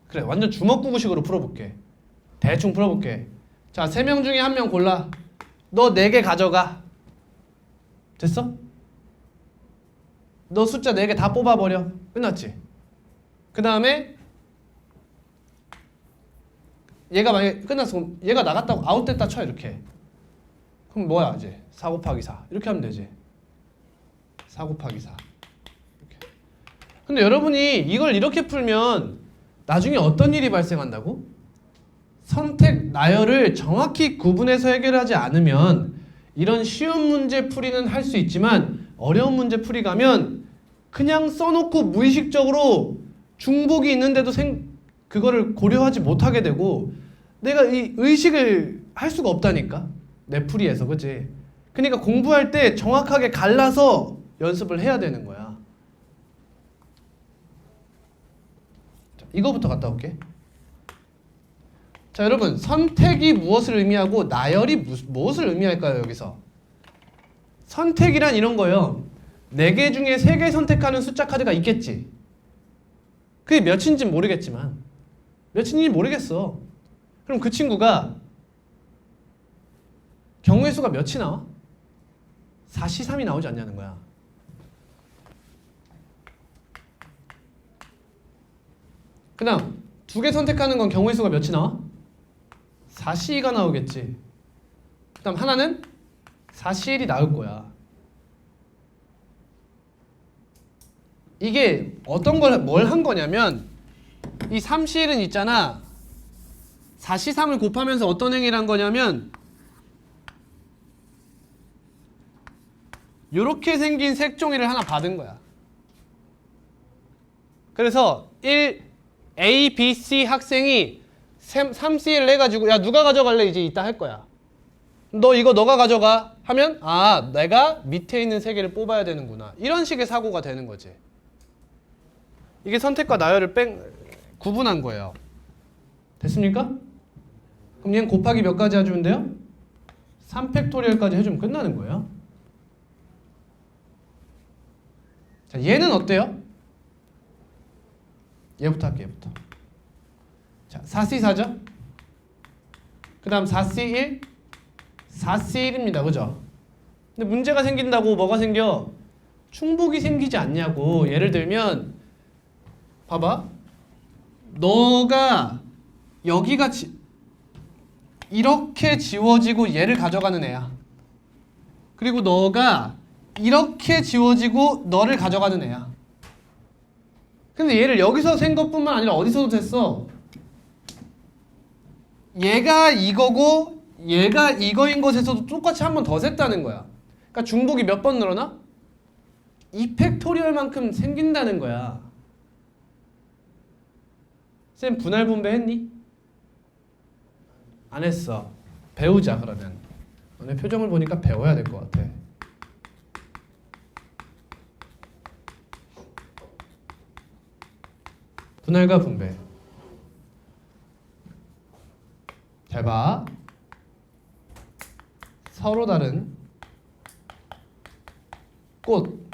그래, 완전 주먹구구식으로 풀어볼게. 대충 풀어볼게. 자, 3명 중에 1명 골라. 너 4개 가져가. 됐어? 너 숫자 4개 다 뽑아버려. 끝났지? 그 다음에 얘가 만약에 끝났어. 얘가 나갔다고 아웃됐다 쳐 이렇게. 그럼 뭐야 이제 4 곱하기 4 이렇게 하면 되지. 4 곱하기 4 이렇게. 근데 여러분이 이걸 이렇게 풀면 나중에 어떤 일이 발생한다고? 선택 나열을 정확히 구분해서 해결하지 않으면 이런 쉬운 문제 풀이는 할 수 있지만 어려운 문제 풀이 가면 그냥 써놓고 무의식적으로 중복이 있는데도 그거를 고려하지 못하게 되고 내가 이 의식을 할 수가 없다니까 내 풀이에서. 그치? 그러니까 공부할 때 정확하게 갈라서 연습을 해야 되는 거야. 자, 이거부터 갔다 올게. 자, 여러분 선택이 무엇을 의미하고 나열이 무엇을 의미할까요? 여기서 선택이란 이런 거예요. 4개 중에 3개 선택하는 숫자 카드가 있겠지. 그게 몇인지 모르겠지만 몇인지 모르겠어. 그럼 그 친구가 경우의 수가 몇이 나와? 4C3이 나오지 않냐는 거야. 그 다음 2개 선택하는 건 경우의 수가 몇이 나와? 4C2가 나오겠지. 그 다음 하나는 4C1이 나올 거야. 이게 어떤 걸 뭘 한 거냐면 이 3C1은 있잖아. 4C3을 곱하면서 어떤 행위를 한 거냐면 요렇게 생긴 색종이를 하나 받은 거야. 그래서 A, B, C 학생이 3C를 해가지고 야 누가 가져갈래? 이제 이따 할 거야. 너 이거 너가 가져가 하면 내가 밑에 있는 3개를 뽑아야 되는구나. 이런 식의 사고가 되는 거지. 이게 선택과 나열을 구분한 거예요. 됐습니까? 그럼 얘는 곱하기 몇 가지 해주면 돼요? 3팩토리얼까지 해주면 끝나는 거예요. 자, 얘는 어때요? 얘부터 할게요. 얘부터. 자, 4C4죠? 그 다음 4C1 4C1입니다. 그죠? 근데 문제가 생긴다고 뭐가 생겨? 충복이 생기지 않냐고. 예를 들면 봐봐. 너가 여기가 이렇게 지워지고 얘를 가져가는 애야. 그리고 너가 이렇게 지워지고 너를 가져가는 애야. 근데 얘를 여기서 센 것뿐만 아니라 어디서도 됐어. 얘가 이거고 얘가 이거인 것에서도 똑같이 한 번 더 셌다는 거야. 그러니까 중복이 몇 번 늘어나? 2팩토리얼만큼 생긴다는 거야. 쌤 분할 분배 했니? 안 했어. 배우자 그러면. 너네 표정을 보니까 배워야 될 것 같아. 분할과 분배. 잘 봐. 서로 다른 꽃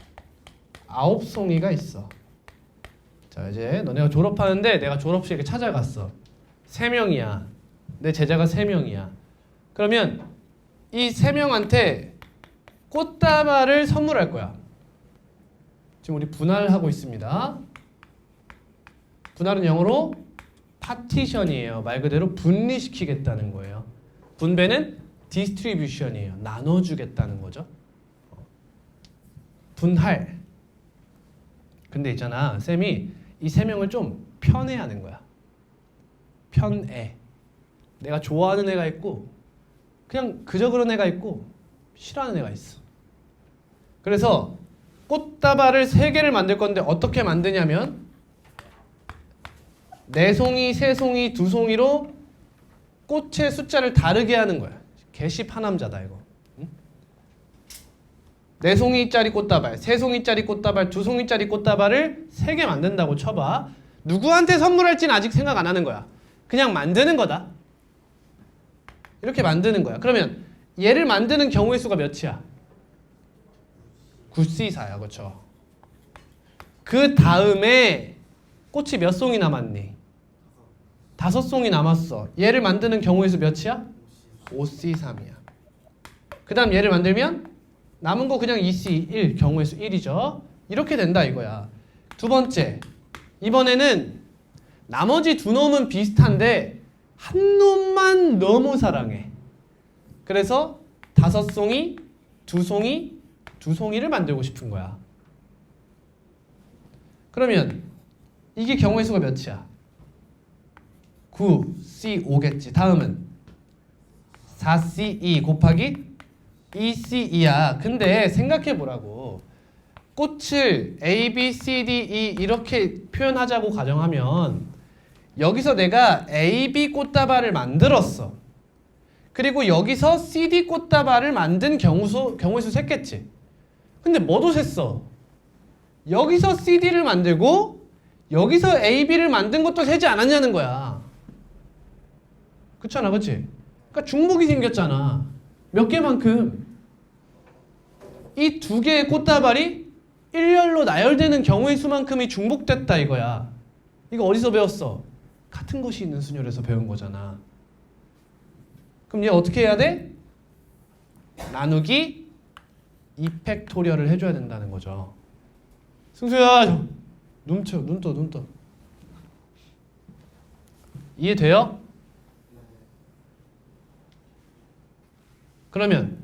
9송이가 있어. 자, 이제 너네가 졸업하는데 내가 졸업식에 찾아갔어. 3명이야. 내 제자가 3명이야. 그러면 이 3명한테 꽃다발을 선물할 거야. 지금 우리 분할하고 있습니다. 분할은 영어로 파티션이에요. 말 그대로 분리시키겠다는 거예요. 분배는 디스트리뷰션이에요. 나눠주겠다는 거죠. 분할. 근데 있잖아, 쌤이 이 3명을 좀 편애하는 거야. 편애. 내가 좋아하는 애가 있고 그냥 그저 그런 애가 있고 싫어하는 애가 있어. 그래서 꽃다발을 3개를 만들 건데 어떻게 만드냐면 4송이, 3송이, 2송이로 꽃의 숫자를 다르게 하는 거야. 개시파남자다 이거. 응? 4송이짜리 꽃다발, 3송이짜리 꽃다발, 2송이짜리 꽃다발을 3개 만든다고 쳐봐. 누구한테 선물할지는 아직 생각 안 하는 거야. 그냥 만드는 거다. 이렇게 만드는 거야. 그러면 얘를 만드는 경우의 수가 몇이야? 9C4야. 그렇죠? 그 다음에 꽃이 몇 송이 남았니? 5송이 남았어. 얘를 만드는 경우의 수 몇이야? 5C3이야. 그 다음 얘를 만들면 남은 거 그냥 2C1 경우의 수 1이죠. 이렇게 된다 이거야. 두 번째, 이번에는 나머지 2놈은 비슷한데 한 놈만 너무 사랑해. 그래서 5송이, 2송이, 2송이를 만들고 싶은 거야. 그러면 이게 경우의 수가 몇이야? 9C5겠지. 다음은 4C2 곱하기 2C2야. 근데 생각해 보라고. 꽃을 A, B, C, D, E 이렇게 표현하자고 가정하면 여기서 내가 A, B 꽃다발을 만들었어. 그리고 여기서 C, D 꽃다발을 만든 경우의 수 셌겠지. 근데 뭐도 셌어? 여기서 C, D를 만들고 여기서 A, B를 만든 것도 세지 않았냐는 거야. 그렇잖아, 그렇지? 그러니까 중복이 생겼잖아. 몇 개만큼. 이 2개의 꽃다발이 일렬로 나열되는 경우의 수만큼이 중복됐다 이거야. 이거 어디서 배웠어? 같은 것이 있는 순열에서 배운 거잖아. 그럼 얘 어떻게 해야 돼? 나누기 2팩토리얼을 해줘야 된다는 거죠. 승수야, 눈 떠. 이해돼요? 그러면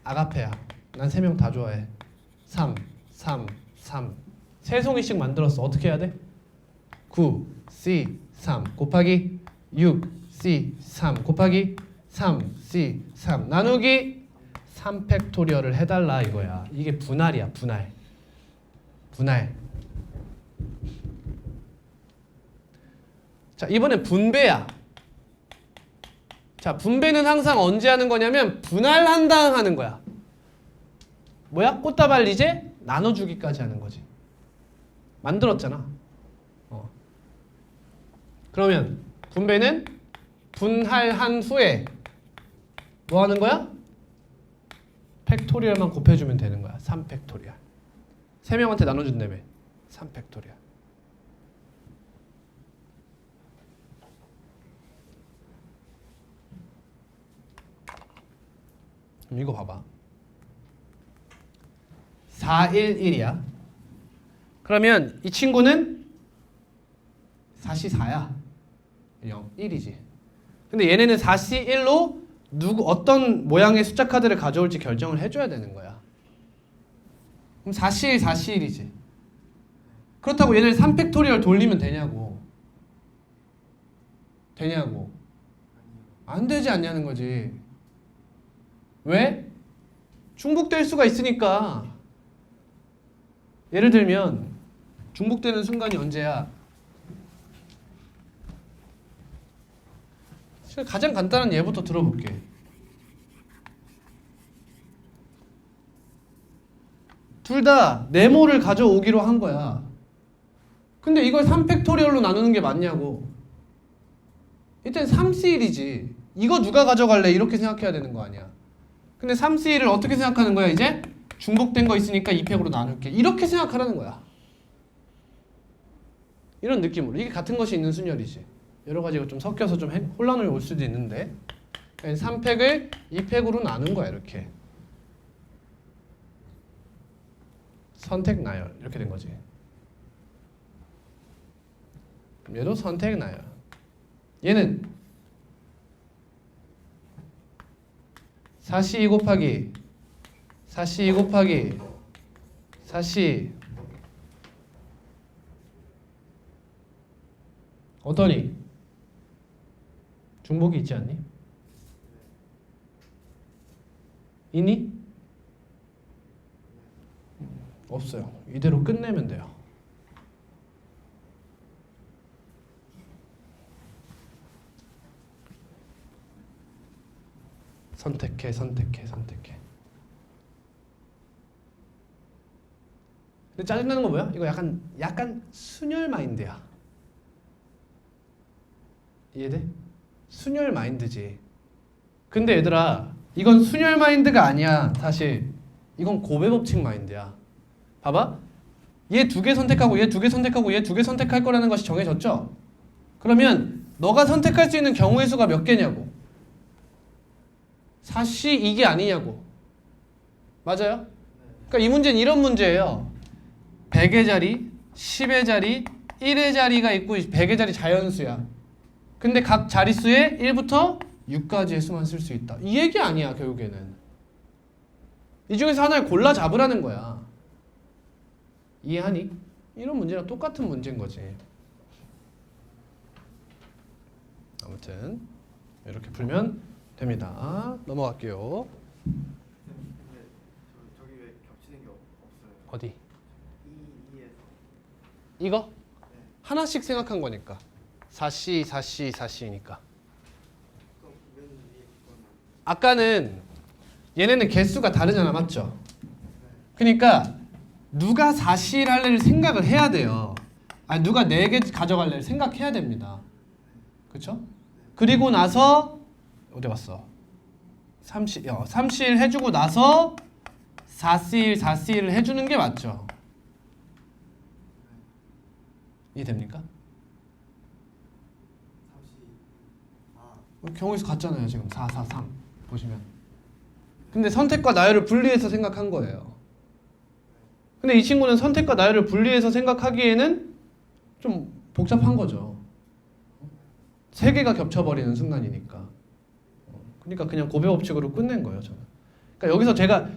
아가페야. 난 3명 다 좋아해. 3, 3, 3. 3송이씩 만들었어. 어떻게 해야 돼? 9, C, 3 곱하기 6, C, 3 곱하기 3, C, 3 나누기 3팩토리얼을 해달라 이거야. 이게 분할이야. 분할. 자, 이번엔 분배야. 자, 분배는 항상 언제 하는 거냐면 분할한 다음 하는 거야. 뭐야? 꽃다발 이제 나눠주기까지 하는 거지. 만들었잖아. 그러면 분배는 분할한 후에 뭐 하는 거야? 팩토리얼만 곱해주면 되는 거야. 3팩토리얼. 3명한테 나눠준다며. 3팩토리얼. 그럼 이거 봐봐. 4, 1, 1이야. 그러면 이 친구는 4C 4야. 0, 1이지. 근데 얘네는 4C 1로 어떤 모양의 숫자 카드를 가져올지 결정을 해줘야 되는 거야. 그럼 4C 1, 4C 1이지. 그렇다고 얘네를 3팩토리얼 돌리면 되냐고. 되냐고. 안 되지 않냐는 거지. 왜? 중복될 수가 있으니까. 예를 들면 중복되는 순간이 언제야? 가장 간단한 예부터 들어볼게. 둘 다 네모를 가져오기로 한 거야. 근데 이걸 3팩토리얼로 나누는 게 맞냐고. 일단 3C1이지. 이거 누가 가져갈래? 이렇게 생각해야 되는 거 아니야. 근데 3C1을 어떻게 생각하는 거야 이제? 중복된 거 있으니까 2팩으로 나눌게. 이렇게 생각하라는 거야. 이런 느낌으로. 이게 같은 것이 있는 순열이지. 여러 가지가 좀 섞여서 좀 혼란을 올 수도 있는데 3팩을 2팩으로 나눈 거야 이렇게. 선택 나열 이렇게 된 거지. 얘도 선택 나열. 얘는 4C 2 곱하기 4C 2 곱하기 4C 어떠니? 중복이 있지 않니? 있니? 없어요. 이대로 끝내면 돼요. 선택해, 선택해, 선택해. 근데 짜증나는 거 뭐야? 이거 약간 순열 마인드야. 이해돼? 순열 마인드지. 근데 얘들아, 이건 순열 마인드가 아니야. 사실 이건 고배 법칙 마인드야. 봐봐. 얘 두 개 선택하고 얘 두 개 선택하고 얘 두 개 선택할 거라는 것이 정해졌죠? 그러면 너가 선택할 수 있는 경우의 수가 몇 개냐고. 4C 이게 아니냐고. 맞아요? 그러니까 이 문제는 이런 문제예요. 100의 자리, 10의 자리, 1의 자리가 있고 100의 자리 자연수야. 근데 각 자릿수에 1부터 6까지의 수만 쓸 수 있다. 이 얘기 아니야 결국에는. 이 중에서 하나를 골라 잡으라는 거야. 이해하니? 이런 문제랑 똑같은 문제인 거지. 아무튼 이렇게 풀면 됩니다. 넘어갈게요. 근데 저기 왜 겹치는 게 없어요? 어디? 2에서 이거? 하나씩 생각한 거니까. 4C, 4C, 4C니까. 그럼 맨 위에 그거는 아까는 얘네는 개수가 다르잖아, 맞죠? 그러니까 누가 4C를 할래를 생각을 해야 돼요. 아니 누가 4개 가져갈래를 생각해야 됩니다. 그렇죠? 그리고 나서 어디 갔어? 3C1 해주고 나서 4C1, 4C1을 해주는 게 맞죠? 이해됩니까? 30 경우의 수 같잖아요. 지금 4, 4, 3 보시면. 근데 선택과 나열을 분리해서 생각한 거예요. 근데 이 친구는 선택과 나열을 분리해서 생각하기에는 좀 복잡한 거죠. 세 개가 겹쳐버리는 순간이니까. 그러니까 그냥 고배 법칙으로 끝낸 거예요, 저는. 그러니까 여기서 제가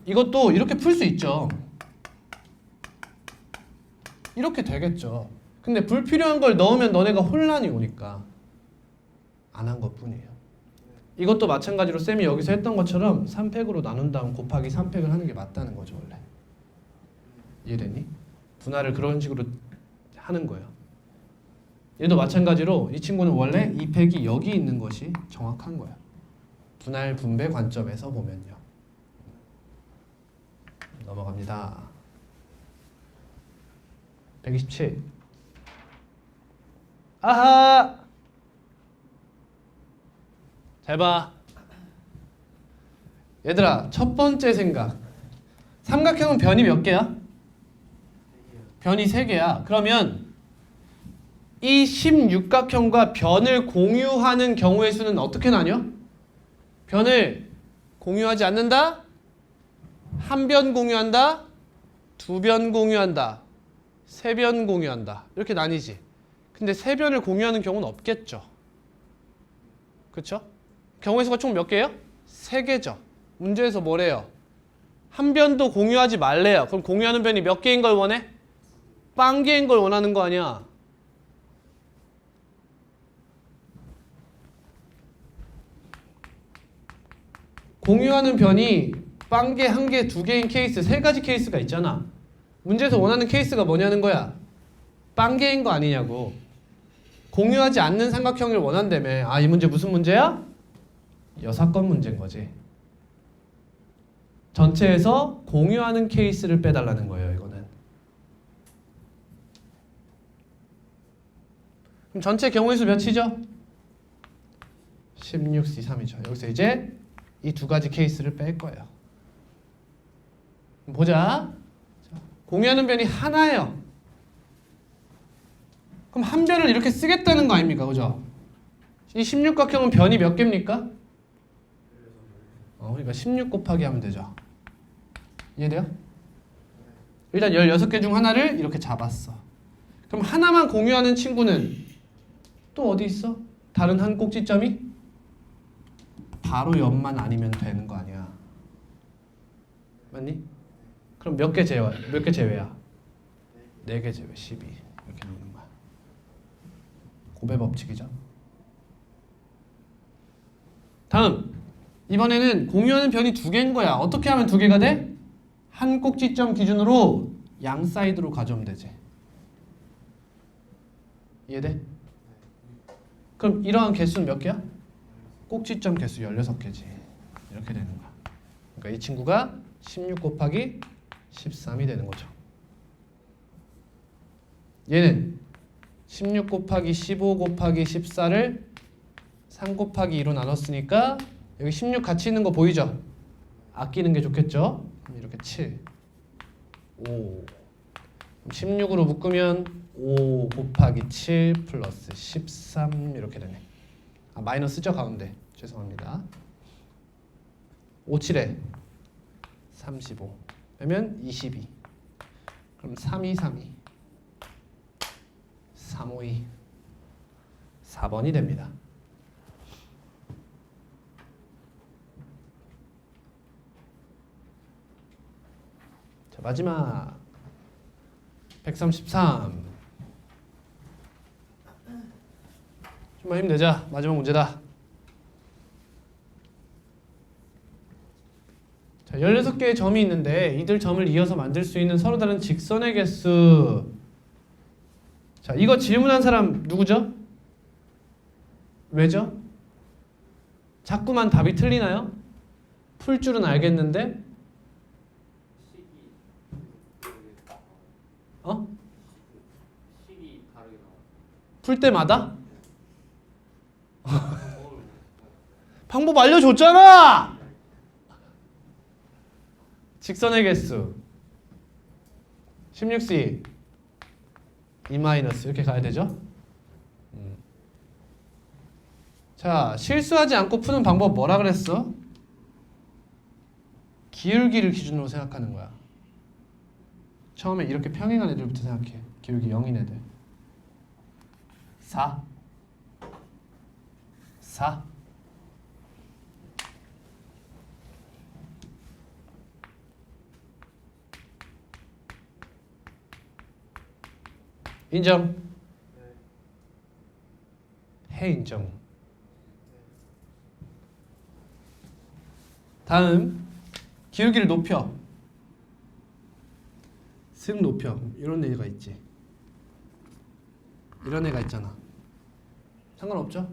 이것도 이렇게 풀 수 있죠. 이렇게 되겠죠. 근데 불필요한 걸 넣으면 너네가 혼란이 오니까 안 한 것뿐이에요. 이것도 마찬가지로 쌤이 여기서 했던 것처럼 3팩으로 나눈 다음 곱하기 3팩을 하는 게 맞다는 거죠, 원래. 이해되니? 분할을 그런 식으로 하는 거예요. 얘도 마찬가지로 이 친구는 원래 2팩이 여기 있는 것이 정확한 거예요. 분할 분배 관점에서 보면요. 넘어갑니다. 127. 아하! 잘 봐. 얘들아, 첫 번째 생각. 삼각형은 변이 몇 개야? 변이 3개야. 그러면 이 16각형과 변을 공유하는 경우의 수는 어떻게 나뉘어? 변을 공유하지 않는다? 한 변 공유한다? 두 변 공유한다? 세 변 공유한다? 이렇게 나뉘지. 근데 세 변을 공유하는 경우는 없겠죠. 그렇죠? 경우의 수가 총 몇 개예요? 3개죠. 문제에서 뭐래요? 한 변도 공유하지 말래요. 그럼 공유하는 변이 몇 개인 걸 원해? 빵 개인 걸 원하는 거 아니야. 공유하는 변이 빵 개, 한 개, 두 개인 케이스 3가지 케이스가 있잖아. 문제에서 원하는 케이스가 뭐냐는 거야. 빵 개인 거 아니냐고. 공유하지 않는 삼각형을 원한다며. 아, 이 문제 무슨 문제야? 여사건 문제인 거지. 전체에서 공유하는 케이스를 빼달라는 거예요. 이거는. 그럼 전체 경우의 수 몇이죠? 16C3이죠. 여기서 이제 이 2가지 케이스를 뺄 거예요. 보자. 공유하는 변이 하나예요. 그럼 한 변을 이렇게 쓰겠다는 거 아닙니까? 그죠? 이 16각형은 변이 몇 개입니까? 그러니까 16 곱하기 하면 되죠. 이해돼요? 일단 16개 중 하나를 이렇게 잡았어. 그럼 하나만 공유하는 친구는 또 어디 있어? 다른 한 꼭지점이? 바로 옆만 아니면 되는 거 아니야. 맞니? 그럼 몇 개 제외야? 4개 제외, 12. 이렇게 나오는 거야. 고배 법칙이죠. 다음. 이번에는 공유하는 변이 2개인 거야. 어떻게 하면 2개가 돼? 한 꼭지점 기준으로 양 사이드로 가져오면 되지. 이해돼? 그럼 이러한 개수는 몇 개야? 꼭지점 개수 16개지. 이렇게 되는 거야. 그러니까 이 친구가 16 곱하기 13이 되는 거죠. 얘는 16 곱하기 15 곱하기 14를 3 곱하기 2로 나눴으니까 여기 16 같이 있는 거 보이죠? 아끼는 게 좋겠죠? 이렇게 7, 5. 16으로 묶으면 5 곱하기 7 플러스 13 이렇게 되네. 아, 마이너스죠 가운데. 죄송합니다. 5, 7에 35 빼면 22. 그럼 3, 2, 3, 2 3, 5, 2 4번이 됩니다. 자, 마지막 133. 좀만 힘내자. 마지막 문제다. 자, 16개의 점이 있는데 이들 점을 이어서 만들 수 있는 서로 다른 직선의 개수. 자, 이거 질문한 사람 누구죠? 왜죠? 자꾸만 답이 틀리나요? 풀 줄은 알겠는데 식이 다르게 나와요. 풀 때마다? 방법 알려줬잖아! 직선의 개수 16C 2 마이너스 이렇게 가야 되죠? 자, 실수하지 않고 푸는 방법 뭐라 그랬어? 기울기를 기준으로 생각하는 거야. 처음에 이렇게 평행한 애들부터 생각해. 기울기 0인 애들. 4 4 인정. 해 인정. 다음 기울기를 높여. 슥 높여. 이런 애가 있지. 이런 애가 있잖아. 상관없죠?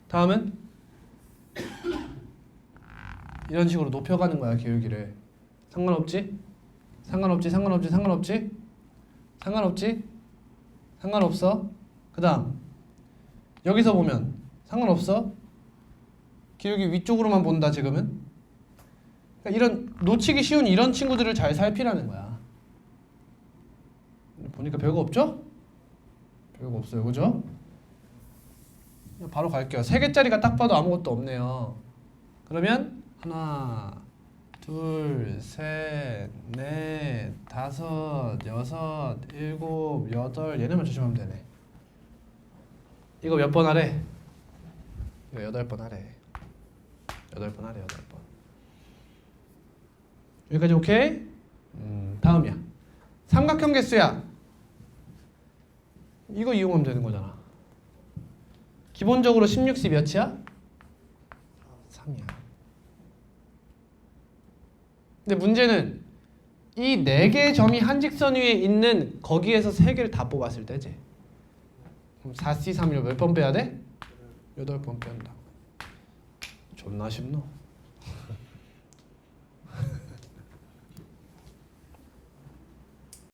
다음은 이런 식으로 높여가는 거야 기울기를. 상관없지? 상관없지? 상관없지? 상관없지? 상관없지? 상관없어? 그 다음 여기서 보면 상관없어? 기울기 위쪽으로만 본다 지금은. 그러니까 이런 놓치기 쉬운 이런 친구들을 잘 살피라는 거야. 보니까 별거 없죠? 별거 없어요, 그죠? 바로 갈게요. 3개짜리가 딱 봐도 아무것도 없네요. 그러면 하나, 둘, 셋, 넷, 다섯, 여섯, 일곱, 여덟. 얘네만 조심하면 되네. 이거 몇 번 하래? 이거 8번 하래. 8번 하래. 8번. 여기까지 오케이? 다음이야. 삼각형 개수야. 이거 이용하면 되는 거잖아. 기본적으로 16이 몇이야? 3이야. 근데 문제는 이 4개의 점이 한 직선 위에 있는 거기에서 3개를 다 뽑았을 때지. 그럼 4C3을 몇 번 빼야 돼? 8번 뺀다. 존나 쉽노?